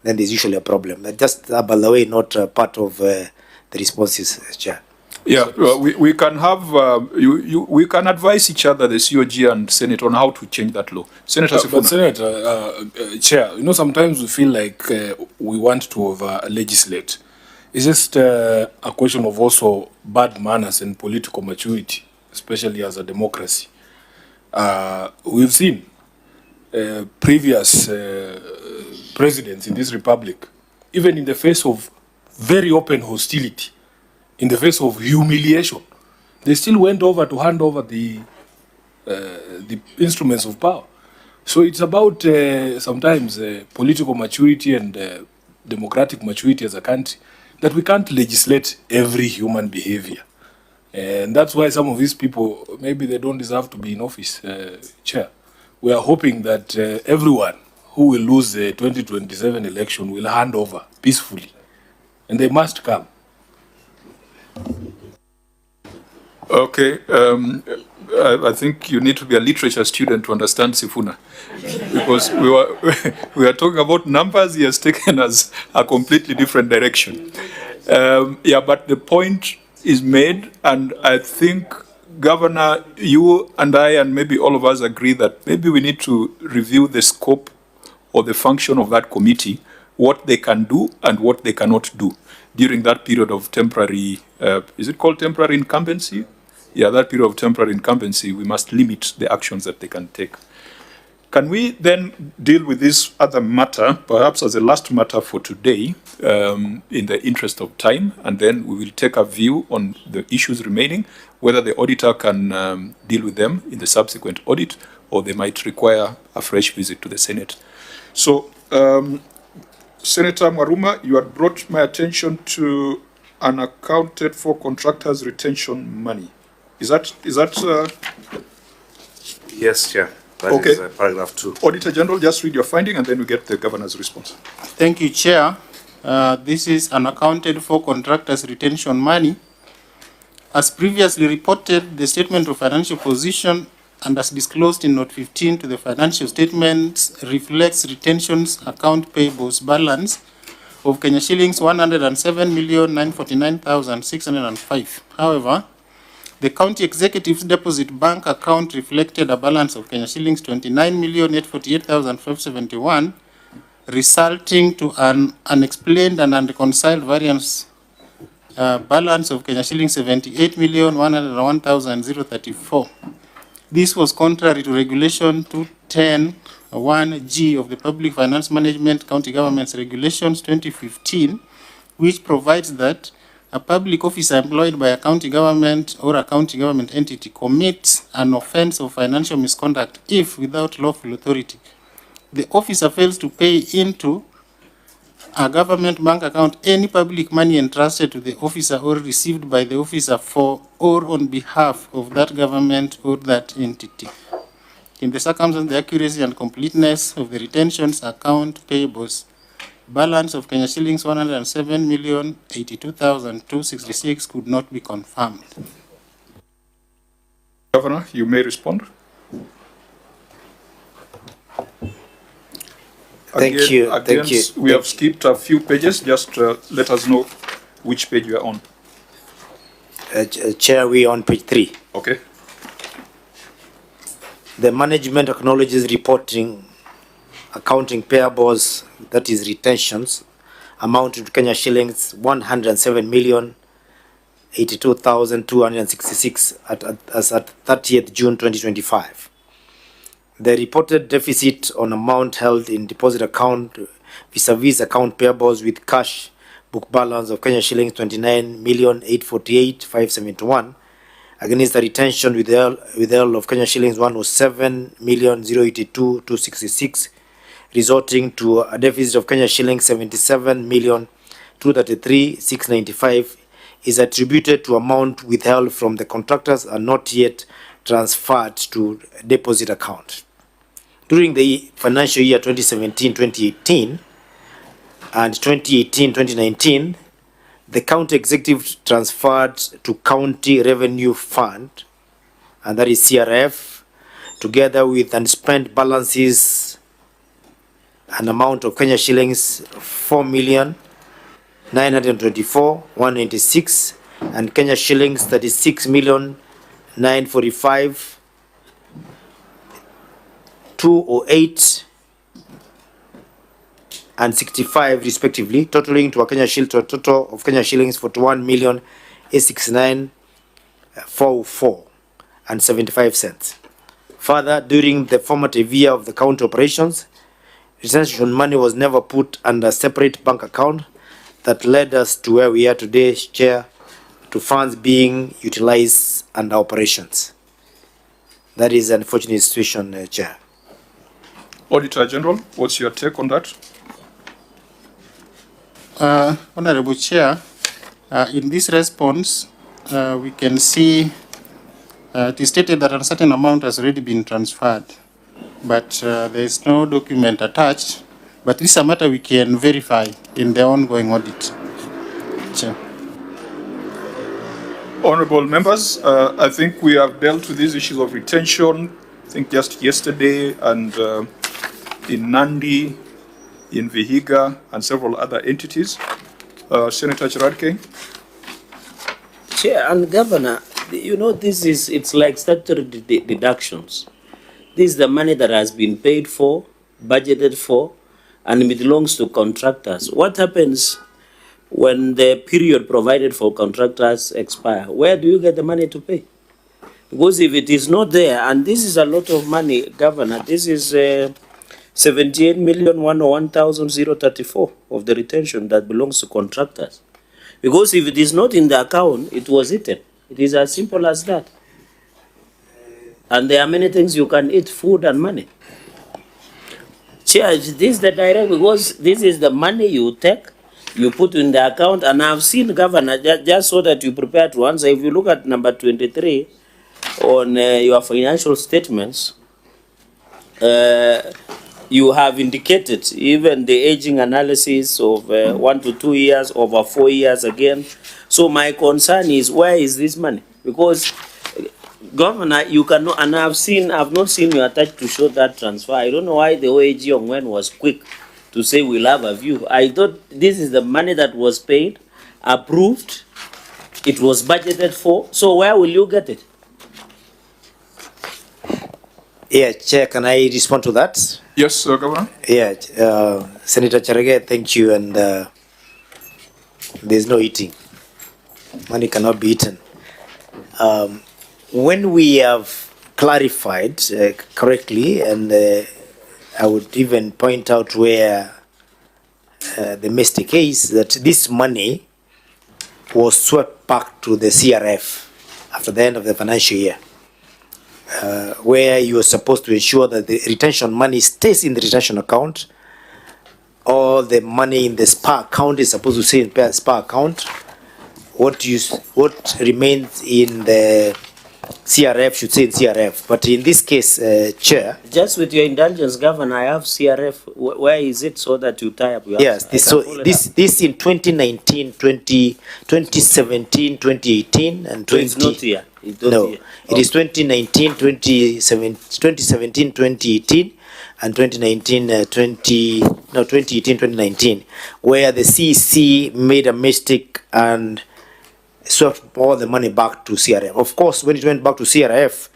Then there's usually a problem. But just, by the way, not part of the responses, Chair. Yeah, we can have, we can advise each other, the COG and Senate, on how to change that law. Senator Sifuna. But Senator, Chair, you know, sometimes we feel like we want to legislate. It's just a question of also bad manners and political maturity, especially as a democracy. We've seen previous presidents in this republic, even in the face of very open hostility, in the face of humiliation, they still went over to hand over the instruments of power. So it's about sometimes political maturity and democratic maturity as a country, that we can't legislate every human behavior. And that's why some of these people, maybe they don't deserve to be in office, Chair. We are hoping that everyone who will lose the 2027 election will hand over peacefully. And they must come. Okay, I think you need to be a literature student to understand Sifuna, because we are talking about numbers. He has taken us a completely different direction. Yeah, but the point is made, and I think, Governor, you and I and maybe all of us agree that maybe we need to review the scope or the function of that committee, what they can do and what they cannot do during that period of temporary, is it called temporary incumbency? Yeah, that period of temporary incumbency, we must limit the actions that they can take. Can we then deal with this other matter, perhaps as a last matter for today, in the interest of time, and then we will take a view on the issues remaining, whether the auditor can deal with them in the subsequent audit, or they might require a fresh visit to the Senate. So, Senator Mwaruma, you had brought my attention to unaccounted for contractors' retention money. Is that Yes, Chair. That okay. is paragraph 2. Auditor General, just read your finding and then we get the Governor's response. Thank you, Chair. This is unaccounted for contractors' retention money. As previously reported, the statement of financial position and as disclosed in Note 15 to the financial statements reflects retentions account payables balance of Kenya shillings 107,949,605. However, the county executive's deposit bank account reflected a balance of Kenya shillings 29,848,571, resulting to an unexplained and unreconciled variance balance of Kenya shillings 78,101,034. This was contrary to Regulation 210(1)G of the Public Finance Management County Governments Regulations 2015, which provides that a public officer employed by a county government or a county government entity commits an offense of financial misconduct if, without lawful authority, the officer fails to pay into a government bank account any public money entrusted to the officer or received by the officer for or on behalf of that government or that entity. In the circumstances, the accuracy and completeness of the retentions account payables balance of Kenya shillings 107,082,266 could not be confirmed. Governor, you may respond. Thank you. We have skipped a few pages. Just let us know which page you are on. Chair, we are on page 3. Okay. The management acknowledges reporting accounting payables, that is retentions, amounted to Kenya shillings 107,082,266 as at 30th June 2025. The reported deficit on amount held in deposit account vis-a-vis account payables with cash book balance of Kenya shillings 29,848,571 against the retention withheld of Kenya shillings 107,082,266, resulting to a deficit of Kenya shillings 77,233,695, is attributed to amount withheld from the contractors and not yet transferred to deposit account. During the financial year 2017-2018 and 2018-2019, the county executive transferred to County Revenue Fund, and that is CRF, together with unspent balances, an amount of Kenya shillings 4,924,196 and Kenya shillings 36,945,208 and 65 respectively, totaling to a total of Kenya shillings 41,869,404 and 75 cents. Further, during the formative year of the county operations, retention money was never put under a separate bank account that led us to where we are today, Chair, to funds being utilized under operations. That is an unfortunate situation, Chair. Auditor General, what's your take on that? Honorable Chair, in this response, we can see it is stated that a certain amount has already been transferred, but there is no document attached. But this is a matter we can verify in the ongoing audit. Chair. Honorable members, I think we have dealt with these issues of retention, I think just yesterday, and in Nandi, in Vihiga, and several other entities. Senator Cherarke. Chair and Governor, you know, it's like statutory deductions. This is the money that has been paid for, budgeted for, and it belongs to contractors. What happens when the period provided for contractors expire? Where do you get the money to pay? Because if it is not there, and this is a lot of money, Governor, this is 78,101,034 of the retention that belongs to contractors. Because if it is not in the account, it was eaten. It is as simple as that. And there are many things you can eat, food and money. Chair, this is the direct, because this is the money you take, you put in the account, and I've seen, Governor, just so that you prepare to answer, if you look at number 23 on your financial statements, you have indicated even the aging analysis of 1 to 2 years, over 4 years again. So my concern is, where is this money? Because, Governor, you cannot, and I've not seen you attached to show that transfer. I don't know why the OAG on when was quick to say we'll have a view. I thought this is the money that was paid, approved, it was budgeted for. So where will you get it? Yeah, Chair, can I respond to that? Yes, Governor. Yeah, Senator Cherarke, thank you. And there's no eating. Money cannot be eaten. When we have clarified correctly, and I would even point out where the mistake is that this money was swept back to the CRF after the end of the financial year, where you are supposed to ensure that the retention money stays in the retention account. All the money in the SPA account is supposed to stay in the SPA account. What remains in the CRF should stay in CRF. But in this case, Chair. Just with your indulgence, Governor, I have CRF. Where is it so that you tie up your Yes, this in 2019, 2017, 2018, and 20. So it's not here. It's not no, here. It is 2019, 2017, 2018. And 2018, 2019, where the CEC made a mistake and swept all the money back to CRF. Of course, when it went back to CRF,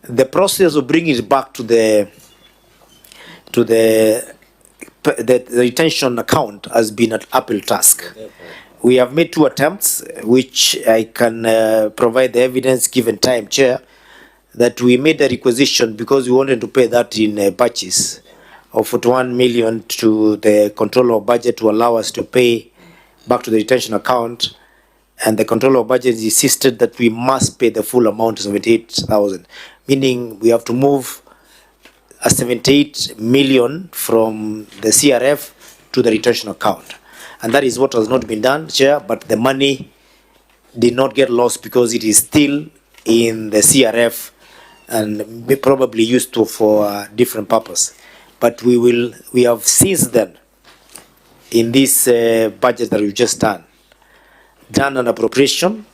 the process of bringing it back to the retention account has been an uphill task. We have made 2 attempts, which I can provide the evidence given time, Chair, that we made a requisition because we wanted to pay that in batches of 41 million to the controller of budget to allow us to pay back to the retention account, and the controller of budget insisted that we must pay the full amount, 78,000, meaning we have to move a 78 million from the CRF to the retention account, and that is what has not been done, Chair. But the money did not get lost because it is still in the CRF and be probably used to for a different purpose. But we have since then, in this budget that we've just done an appropriation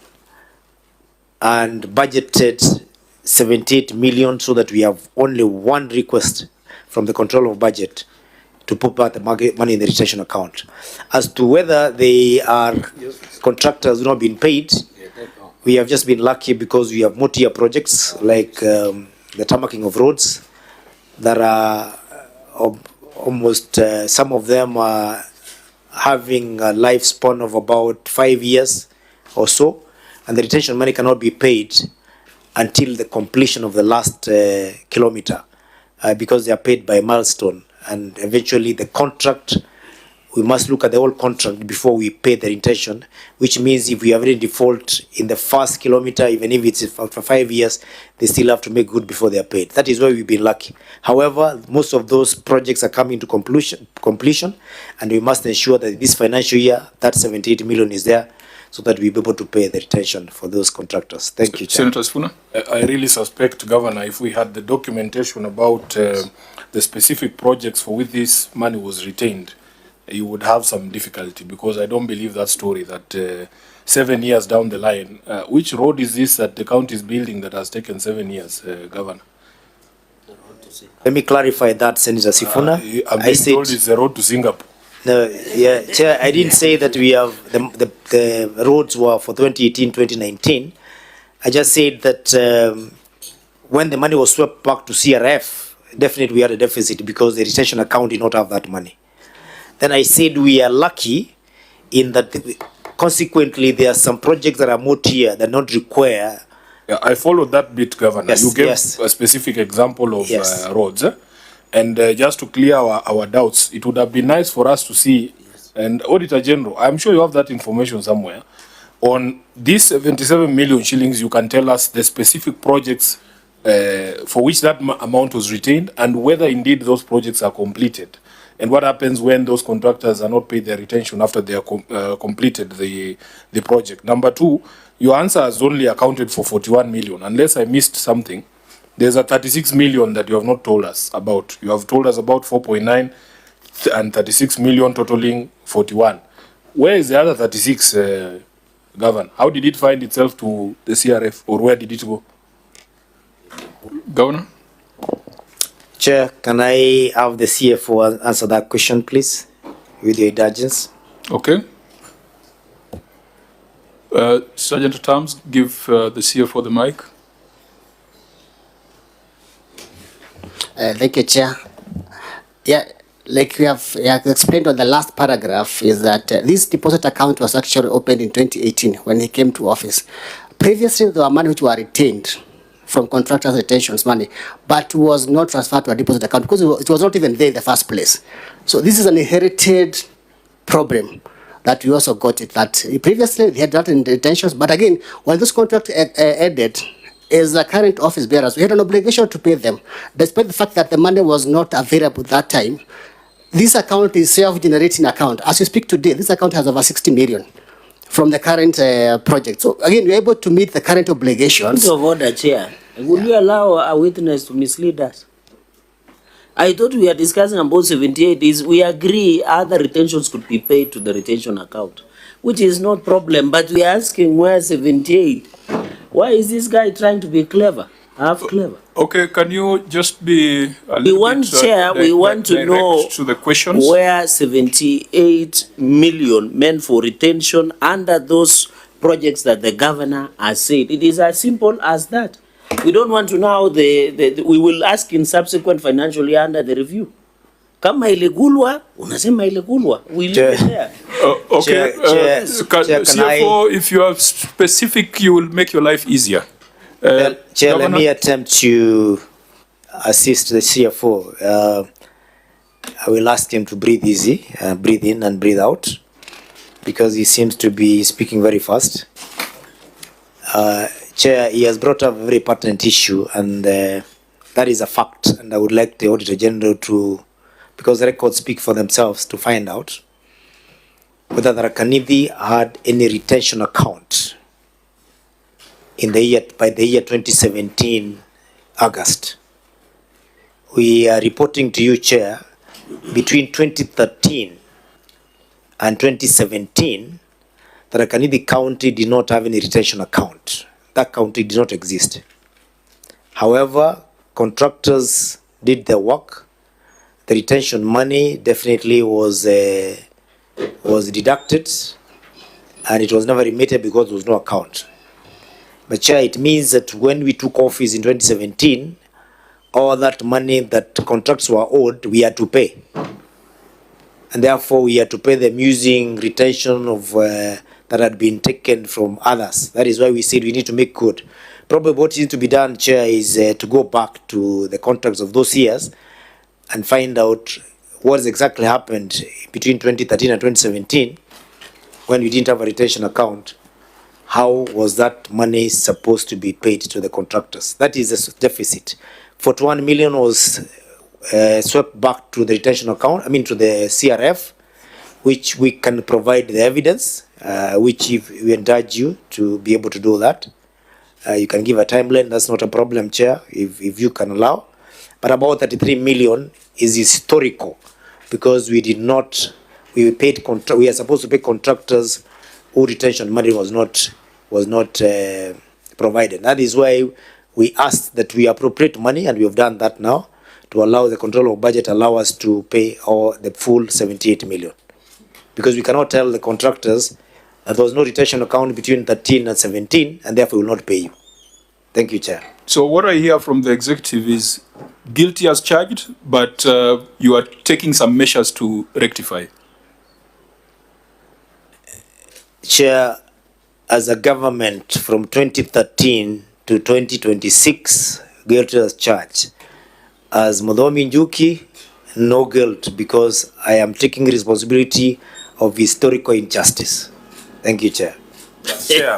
and budgeted 78 million, so that we have only one request from the controller of budget to put back the money in the retention account. As to whether they are contractors not being paid, we have just been lucky because we have multi-year projects like the tarmacking of roads that are almost, some of them are having a lifespan of about 5 years or so, and the retention money cannot be paid until the completion of the last kilometer because they are paid by milestone, and eventually the contract, we must look at the whole contract before we pay the retention, which means if we have any default in the first kilometer, even if it's for 5 years, they still have to make good before they are paid. That is why we've been lucky. However, most of those projects are coming to completion, and we must ensure that this financial year, that 78 million is there, so that we'll be able to pay the retention for those contractors. Thank you, Chair. Senator Sifuna? I really suspect, Governor, if we had the documentation about the specific projects for which this money was retained, you would have some difficulty, because I don't believe that story that 7 years down the line, which road is this that the county is building that has taken 7 years, Governor? Let me clarify that, Senator Sifuna. I'm being told it's the road to Singapore. No, yeah, Chair, I didn't say that we have the roads were for 2018, 2019. I just said that when the money was swept back to CRF, definitely we had a deficit because the retention account did not have that money. Then I said we are lucky in that consequently there are some projects that are multi-year that not require. Yeah, I followed that bit, Governor. Yes, you gave yes. a specific example of Yes. roads. And just to clear our doubts, it would have been nice for us to see, and Auditor General, I'm sure you have that information somewhere, on these 77 million shillings, you can tell us the specific projects for which that amount was retained, and whether indeed those projects are completed. And what happens when those contractors are not paid their retention after they are completed the project. Number two, your answer has only accounted for 41 million, unless I missed something. There's a 36 million that you have not told us about. You have told us about 4.9 and 36 million totaling 41. Where is the other 36, Governor? How did it find itself to the CRF, or where did it go? Governor? Chair, can I have the CFO answer that question, please, with your indulgence? Okay. Sergeant at Arms, give the CFO the mic. Thank you, Chair. Yeah, like we have explained on the last paragraph, is that this deposit account was actually opened in 2018 when he came to office. Previously, there were money which were retained from contractors' retentions money, but was not transferred to a deposit account because it was not even there in the first place. So this is an inherited problem that we also got it, that previously they had that intentions, but again, when this contract ended, as the current office bearers, we had an obligation to pay them, despite the fact that the money was not available that time. This account is self-generating account. As we speak today, this account has over 60 million from the current project. So again, we're able to meet the current obligations. Point of order, Chair. Would we allow a witness to mislead us? I thought we are discussing about 78 is we agree other retentions could be paid to the retention account, which is not problem, but we are asking where 78. Why is this guy trying to be clever? Half clever. Okay, can you just be a We want, Chair, we want to know to the questions where 78 million meant for retention under those projects that the governor has said. It is as simple as that. We don't want to know we will ask in subsequent financial year under the review. Kama iligulwa, unasema iligulwa. We leave it there. Okay, CFO, if you are specific, you will make your life easier. Chair, let me attempt to assist the CFO. I will ask him to breathe easy, breathe in and breathe out, because he seems to be speaking very fast. Chair, he has brought up a very pertinent issue, and that is a fact. And I would like the Auditor General to, because the records speak for themselves, to find out whether Tharaka Nithi had any retention account in the year, by the year 2017 August. We are reporting to you, Chair, between 2013 and 2017, Tharaka Nithi County did not have any retention account. That county did not exist. However, contractors did their work. The retention money definitely was deducted, and it was never remitted because there was no account. But Chair, it means that when we took office in 2017, all that money that contracts were owed, we had to pay. And therefore, we had to pay them using retention of that had been taken from others. That is why we said we need to make good. Probably what needs to be done, Chair, is to go back to the contracts of those years and find out what exactly happened between 2013 and 2017 when we didn't have a retention account. How was that money supposed to be paid to the contractors? That is a deficit. 41 million was swept back to the retention account, to the CRF, which we can provide the evidence, which if we encourage you to be able to do that. You can give a timeline, that's not a problem, Chair, if you can allow. But about 33 million is historical, because we are supposed to pay contractors who retention money was not provided. That is why we asked that we appropriate money, and we have done that now, to allow the control of budget, allow us to pay the full 78 million. Because we cannot tell the contractors that there was no retention account between 13 and 17, and therefore we will not pay you. Thank you, Chair. So what I hear from the executive is guilty as charged, but you are taking some measures to rectify. Chair, as a government from 2013 to 2026, guilty as charged. As Muthomi Njuki, no guilt, because I am taking responsibility of historical injustice. Thank you, Chair. Chair,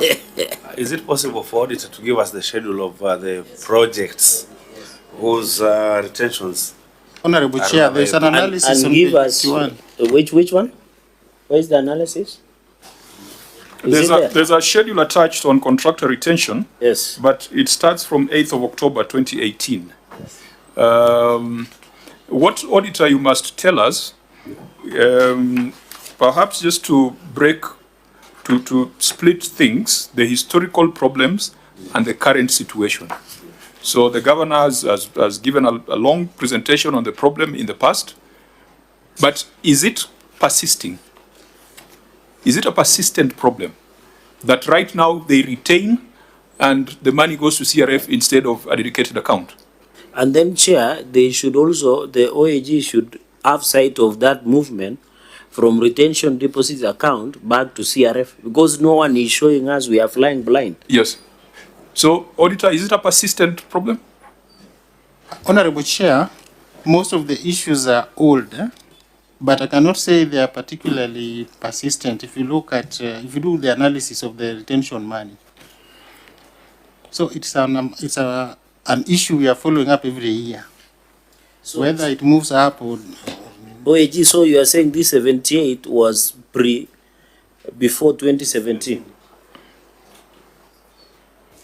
is it possible for auditor to give us the schedule of the projects whose retentions? Honorable Chair, there's an analysis and give us which one? Where's the analysis? There's a schedule attached on contractor retention. Yes. But it starts from 8th of October 2018. What auditor you must tell us, perhaps just to break, to split things, the historical problems and the current situation. So the governor has given a long presentation on the problem in the past, but is it persisting? Is it a persistent problem that right now they retain and the money goes to CRF instead of a dedicated account? And then, Chair, they should also, the OAG should have sight of that movement from retention deposits account back to CRF, because no one is showing us, we are flying blind. Yes. So, Auditor, is it a persistent problem? Honorable Chair, most of the issues are old. but I cannot say they are particularly persistent if you look at, if you do the analysis of the retention money. So it's an issue we are following up every year. So whether it moves up or... OAG, so you are saying this 78 was before 2017?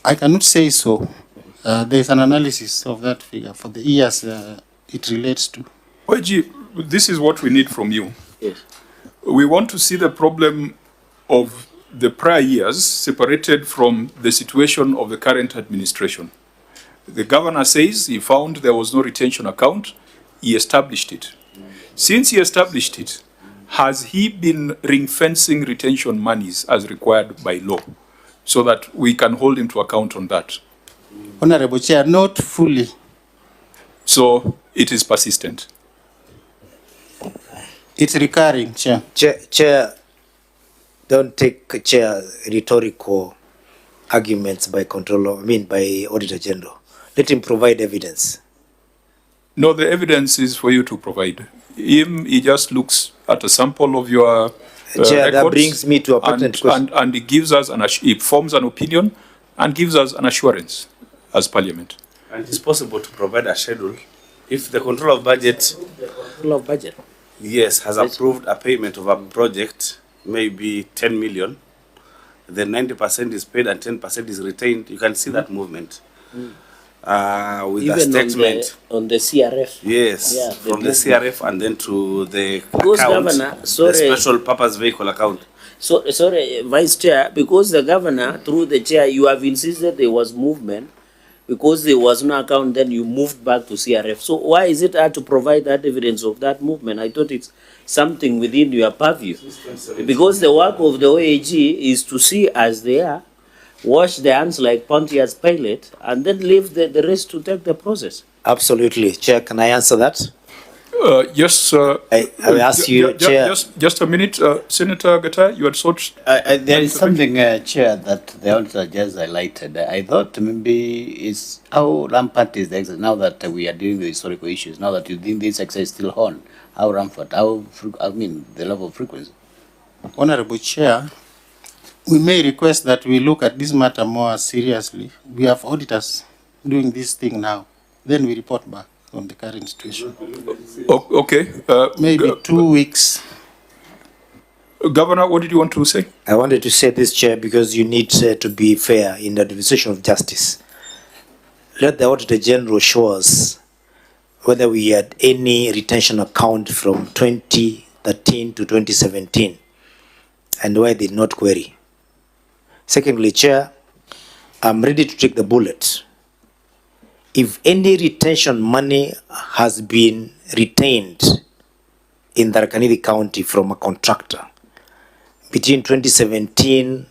I cannot say so. There's an analysis of that figure for the years it relates to. OAG, this is what we need from you. Yes. We want to see the problem of the prior years separated from the situation of the current administration. The governor says he found there was no retention account. He established it. Since he established it, has he been ring-fencing retention monies as required by law so that we can hold him to account on that? Honorable Chair, not fully. So it is persistent. It's recurring, Chair. Chair, don't take Chair rhetorical arguments by by Auditor General. Let him provide evidence. No, the evidence is for you to provide. He just looks at a sample of your Chair, that brings me to a pertinent question. And he gives us he forms an opinion and gives us an assurance as Parliament. And it's possible to provide a schedule if the control of budget. Yes, has approved a payment of a project, maybe 10 million. Then 90% is paid and 10% is retained. You can see that movement. With even a statement on the CRF. Yes, yeah, from the CRF and then to the because account, governor, sorry, the special purpose vehicle account. So sorry, Vice Chair, because the governor through the chair, you have insisted there was movement. Because there was no account, then you moved back to CRF. So why is it hard to provide that evidence of that movement? I thought it's something within your purview. Because the work of the OAG is to see as they are, wash their hands like Pontius Pilate, and then leave the rest to take the process. Absolutely. Chair, can I answer that? Yes, I will ask you, Chair. Just a minute, Senator Gata, you had sought. There is something, Chair, that the auditor just highlighted. I thought maybe it's how rampant is the exercise now that we are dealing with historical issues. Now that you think this exercise is still on, how rampant? The level of frequency. Honorable Chair, we may request that we look at this matter more seriously. We have auditors doing this thing now. Then we report back on the current situation. Okay. Maybe 2 weeks. Governor, what did you want to say? I wanted to say this, Chair, because you need to be fair in the administration of justice. Let the Auditor General show us whether we had any retention account from 2013 to 2017 and why they did not query. Secondly, Chair, I'm ready to take the bullet. If any retention money has been retained in Tharaka County from a contractor between 2017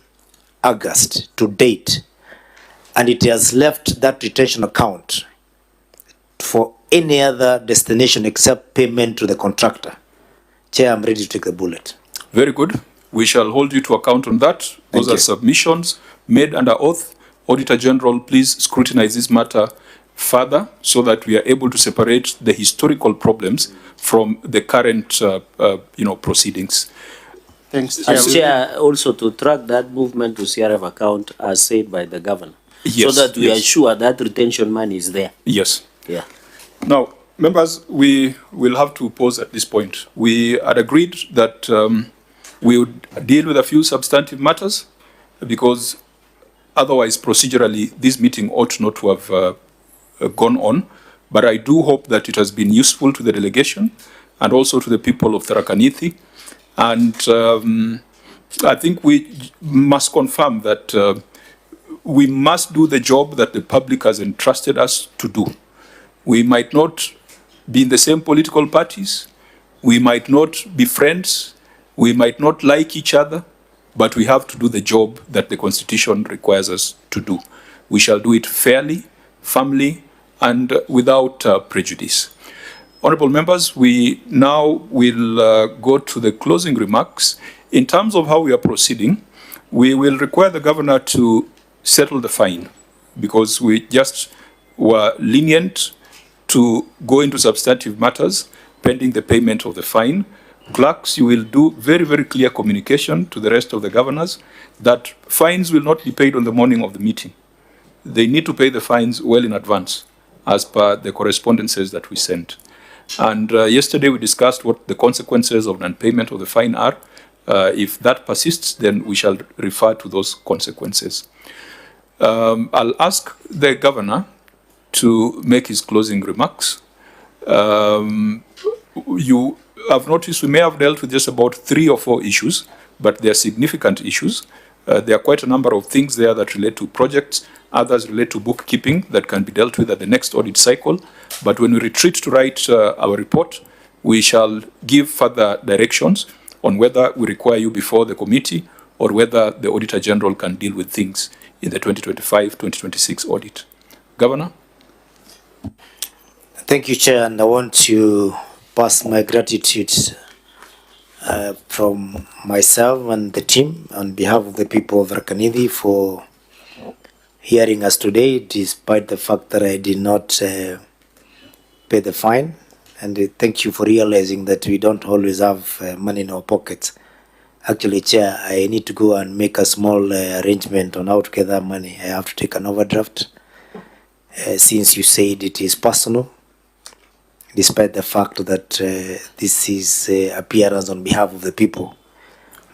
August to date, and it has left that retention account for any other destination except payment to the contractor, Chair, I'm ready to take the bullet. Very good. We shall hold you to account on that. Those are submissions made under oath. Auditor General, please scrutinize this matter further so that we are able to separate the historical problems from the current proceedings. Thanks, Chair. As Chair, also to track that movement to CRF account as said by the governor. Yes, so that we are sure that retention money is there. Yes. Yeah. Now, members, we will have to pause at this point. We had agreed that we would deal with a few substantive matters because otherwise, procedurally, this meeting ought not to have gone on, but I do hope that it has been useful to the delegation and also to the people of Tharaka Nithi. And I think we must confirm that we must do the job that the public has entrusted us to do. We might not be in the same political parties, we might not be friends, we might not like each other, but we have to do the job that the Constitution requires us to do. We shall do it fairly, firmly, and without prejudice. Honourable members, we now will go to the closing remarks. In terms of how we are proceeding, we will require the governor to settle the fine because we just were lenient to go into substantive matters pending the payment of the fine. Clerks, you will do very, very clear communication to the rest of the governors that fines will not be paid on the morning of the meeting. They need to pay the fines well in advance, as per the correspondences that we sent. And yesterday we discussed what the consequences of non-payment of the fine are. If that persists, then we shall refer to those consequences. I'll ask the governor to make his closing remarks. You have noticed we may have dealt with just about 3 or 4 issues, but they are significant issues. There are quite a number of things there that relate to projects. Others relate to bookkeeping that can be dealt with at the next audit cycle. But when we retreat to write our report, we shall give further directions on whether we require you before the committee or whether the Auditor General can deal with things in the 2025-2026 audit. Governor? Thank you, Chair, and I want to pass my gratitude from myself and the team on behalf of the people of Tharaka Nithi for hearing us today, despite the fact that I did not pay the fine. And thank you for realizing that we don't always have money in our pockets. Actually, Chair, I need to go and make a small arrangement on how to get that money. I have to take an overdraft since you said it is personal, despite the fact that this is appearance on behalf of the people.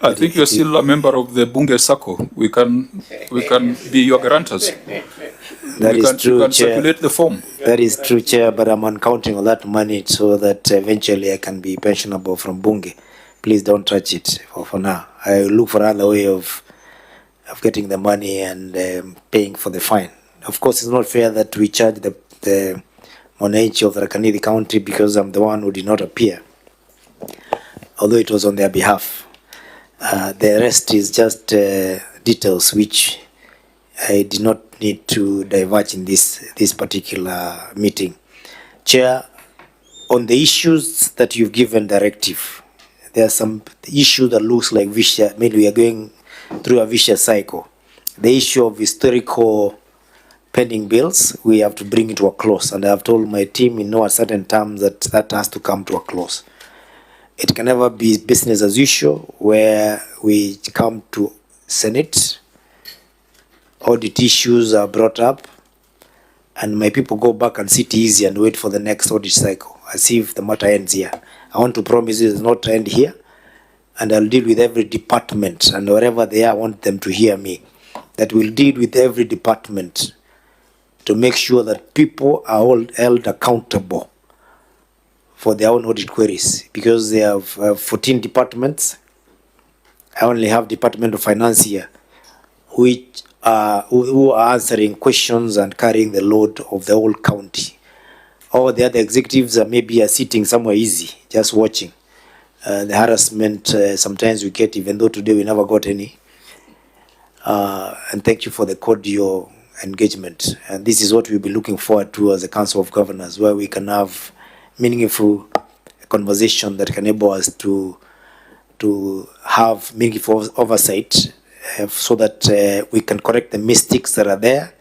I think you're still a member of the Bunge Sacco. We can be your guarantors. That is true, you can Chair. circulate the form. That is true, Chair, but I'm on counting on that money so that eventually I can be pensionable from Bunge. Please don't touch it for now. I will look for another way of getting the money and paying for the fine. Of course, it's not fair that we charge the Mwananchi of Tharaka Nithi County because I'm the one who did not appear, although it was on their behalf. The rest is just details which I did not need to diverge in this particular meeting. Chair, on the issues that you've given directive, there are some issues that looks like vicious. Maybe we are going through a vicious cycle. The issue of historical pending bills, we have to bring it to a close, and I have told my team in no certain terms that has to come to a close. It can never be business as usual where we come to Senate, audit issues are brought up, and my people go back and sit easy and wait for the next audit cycle, as if the matter ends here. I want to promise it does not end here, and I'll deal with every department, and wherever they are, I want them to hear me, that we'll deal with every department to make sure that people are all held accountable for their own audit queries, because they have 14 departments. I only have Department of Finance here, which who are answering questions and carrying the load of the whole county. All the other executives are maybe sitting somewhere easy, just watching. The harassment sometimes we get, even though today we never got any. And thank you for the cordial engagement. And this is what we'll be looking forward to as a Council of Governors, where we can have meaningful conversation that can enable us to have meaningful oversight so that we can correct the mistakes that are there.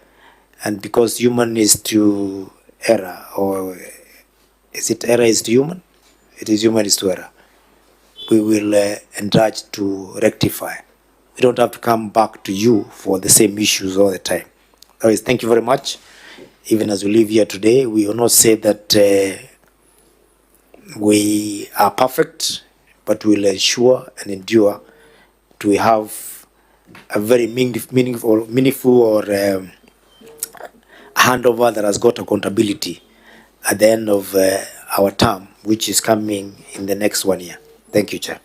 And because human is to error, or is it error is to human? It is human is to error. We will encourage to rectify. We don't have to come back to you for the same issues all the time. Otherwise, thank you very much. Even as we live here today, we will not say that we are perfect, but we will ensure and endure to have a very meaningful or handover that has got accountability at the end of our term, which is coming in the next 1 year. Thank you, Chair.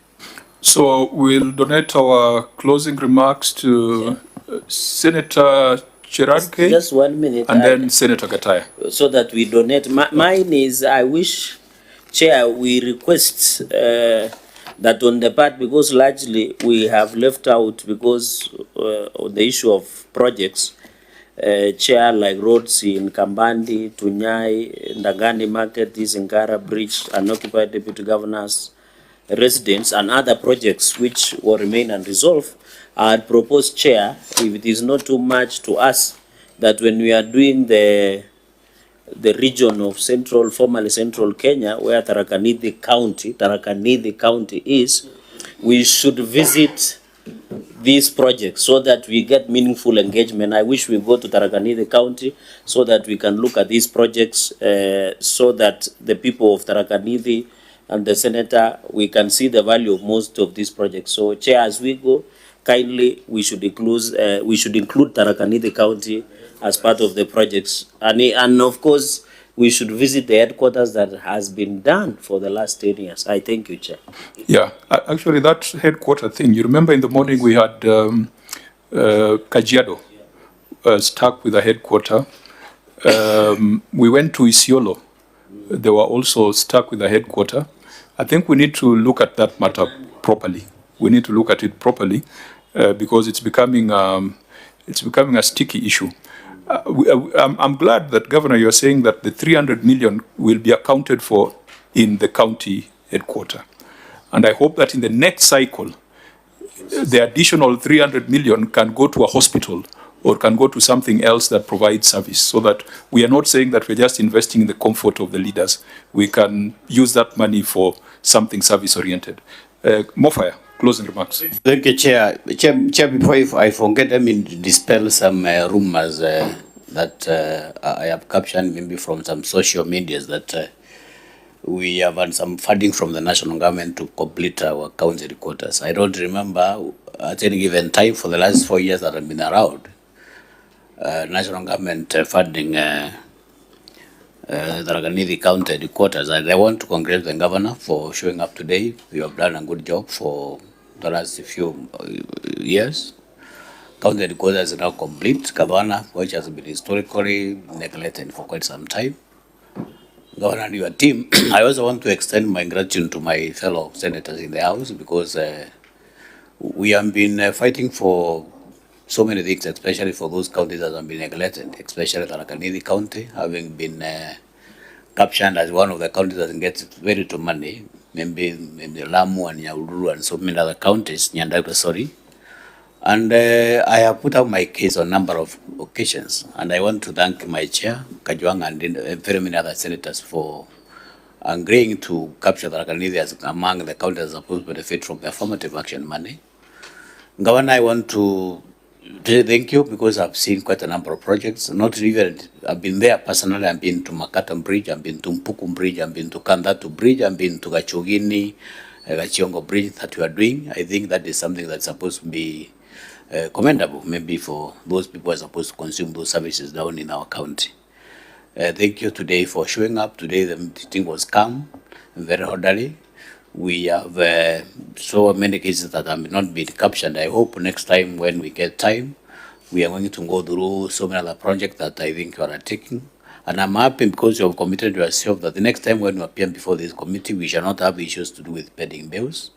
So we'll donate our closing remarks to Senator Cherarke. Just 1 minute. And then Senator Gataya. So that we donate. Mine is, I wish, Chair, we request that on the part, because largely we have left out because on the issue of projects, Chair, like roads in Kambandi, Tunyai, Ndagani Market, Isingara Bridge, unoccupied deputy governors, residents, and other projects which will remain unresolved. I had proposed, Chair, if it is not too much to us, that when we are doing the the region of formerly central Kenya, where Tharaka Nithi County is, we should visit these projects so that we get meaningful engagement. I wish we go to Tharaka Nithi County so that we can look at these projects, so that the people of Tharaka Nithi and the senator, we can see the value of most of these projects. So, Chair, as we go, kindly we should include Tharaka Nithi County as part of the projects, and of course we should visit the headquarters that has been done for the last 10 years. I thank you, Chair. Yeah, actually that headquarter thing, you remember in the morning we had Kajiado stuck with a headquarter. We went to Isiolo. They were also stuck with a headquarter. I think we need to look at that matter properly. We need to look at it properly because it's becoming a sticky issue. I'm glad that, Governor, you're saying that the 300 million will be accounted for in the county headquarter. And I hope that in the next cycle, the additional 300 million can go to a hospital or can go to something else that provides service, so that we are not saying that we're just investing in the comfort of the leaders. We can use that money for something service-oriented. Mofaya, closing remarks. Thank you, Chair. Chair, before I forget, I mean, dispel some rumors that I have captured maybe from some social medias that we have had some funding from the national government to complete our county headquarters. I don't remember at any given time for the last 4 years that I've been around, national government funding the Tharaka Nithi County headquarters. And I want to congratulate the governor for showing up today. You have done a good job for the last few years. County headquarters is now complete. Governor, which has been historically neglected for quite some time. Governor and your team, I also want to extend my gratitude to my fellow senators in the House, because we have been fighting for so many things, especially for those counties that have been neglected, especially Tharaka Nithi County, having been captured as one of the counties that gets very little money, maybe Lamu and Uhuru and so many other counties, sorry. And I have put out my case on a number of occasions, and I want to thank my chair, Kajwang, and very many other senators for agreeing to capture Tharaka Nithi as among the counties that are supposed to benefit from the affirmative action money. Governor, I want to thank you, because I've seen quite a number of projects. Not even, I've been there personally. I've been to Makatam Bridge, I've been to Mpukum Bridge, I've been to Kandatu Bridge, I've been to Gachogini, Gachiongo Bridge that you are doing. I think that is something that's supposed to be commendable, maybe for those people who are supposed to consume those services down in our county. Thank you today for showing up. Today the meeting was calm and very orderly. We have so many cases that have not been captured. I hope next time when we get time, we are going to go through so many other projects that I think you are taking. And I'm happy because you have committed yourself that the next time when we appear before this committee, we shall not have issues to do with pending bills.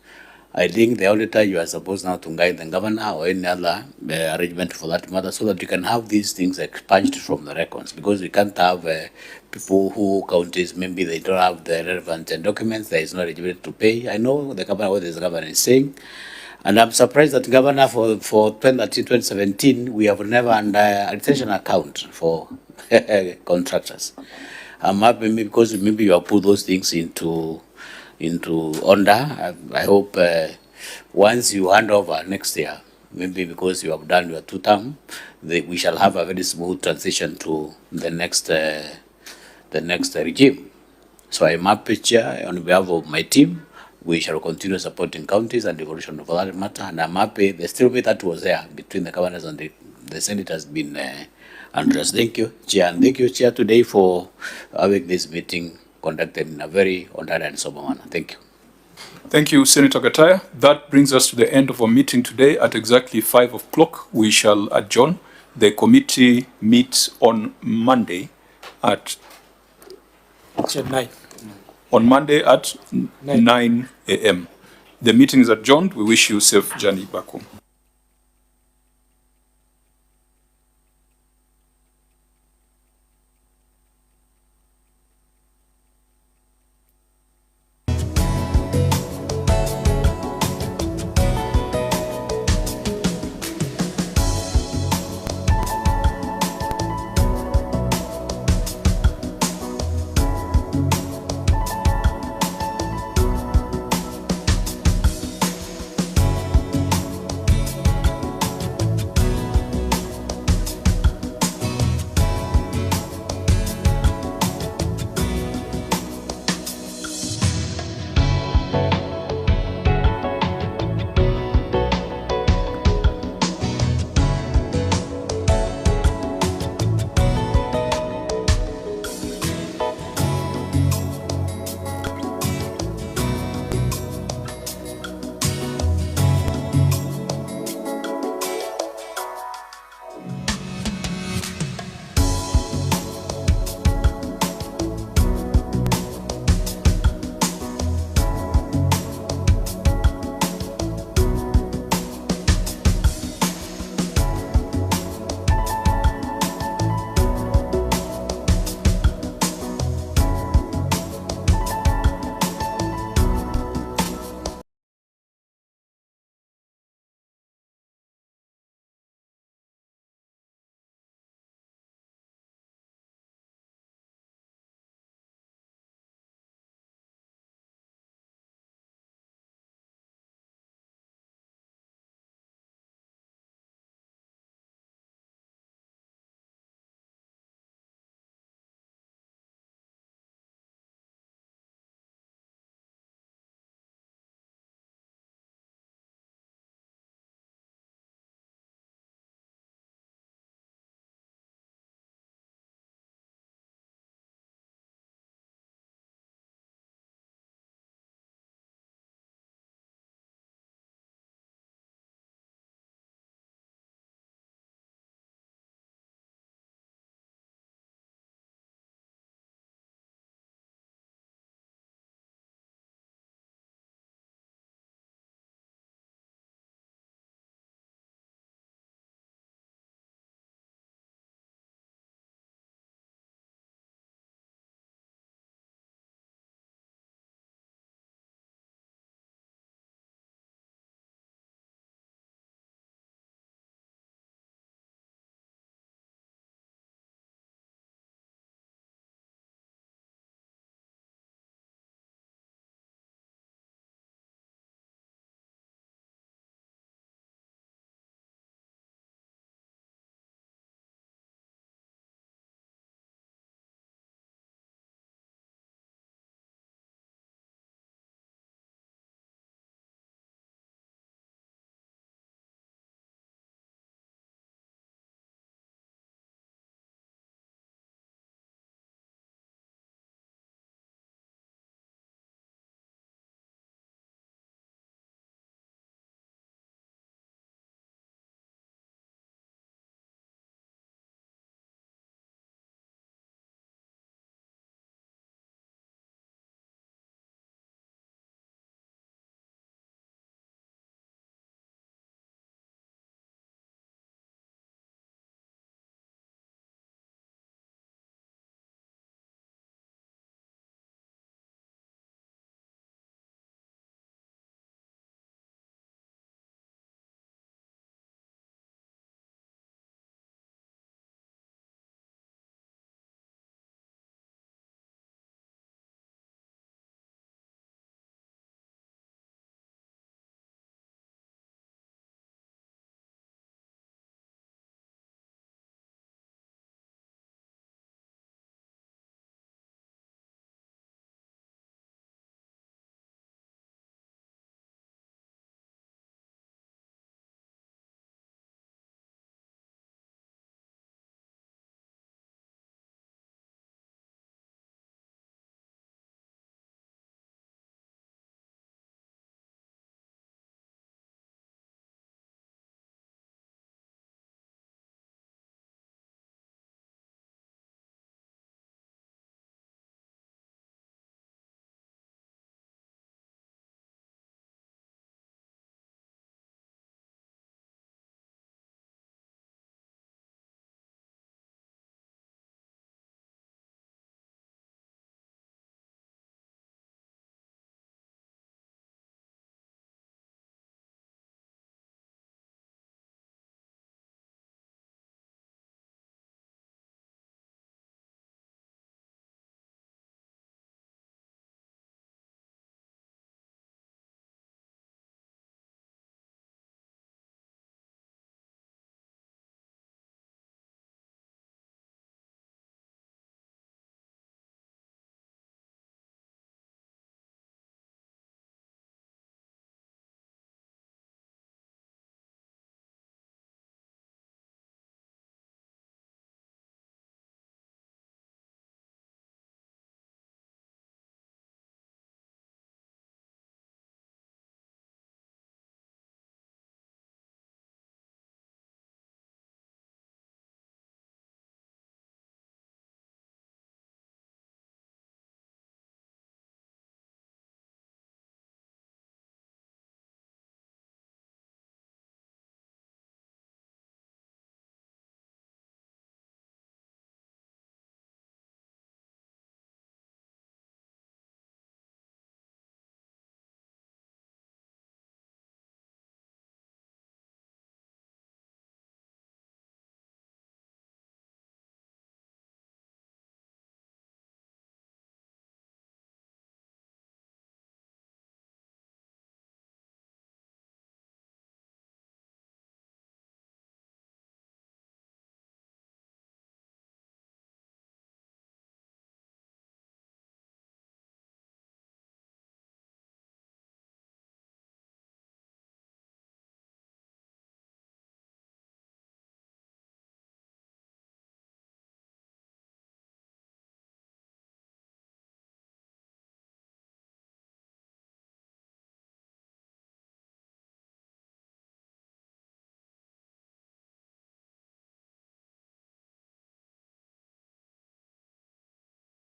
I think the auditor, you are supposed now to guide the governor or any other arrangement for that matter, so that you can have these things expunged from the records, because we can't have people who counties, maybe they don't have the relevant documents, there is no eligibility to pay. I know the governor, what the governor is saying, and I'm surprised that governor for 2013, 2017, we have never under a retention account for contractors. I'm happy because maybe you have put those things into order. I hope once you hand over next year, maybe because you have done your 2 term, we shall have a very smooth transition to the next regime. So I'm happy, Chair, on behalf of my team. We shall continue supporting counties and devolution of that matter. And I'm happy the stalemate that was there between the governors and the Senate has been addressed. Thank you, Chair. And thank you, Chair, today for having this meeting conducted in a very orderly and sober manner. Thank you. Thank you, Senator Gataya. That brings us to the end of our meeting today. At exactly 5 o'clock, we shall adjourn. The committee meets on Monday at 9. On Monday at 9 a.m. The meeting is adjourned. We wish you a safe journey back home.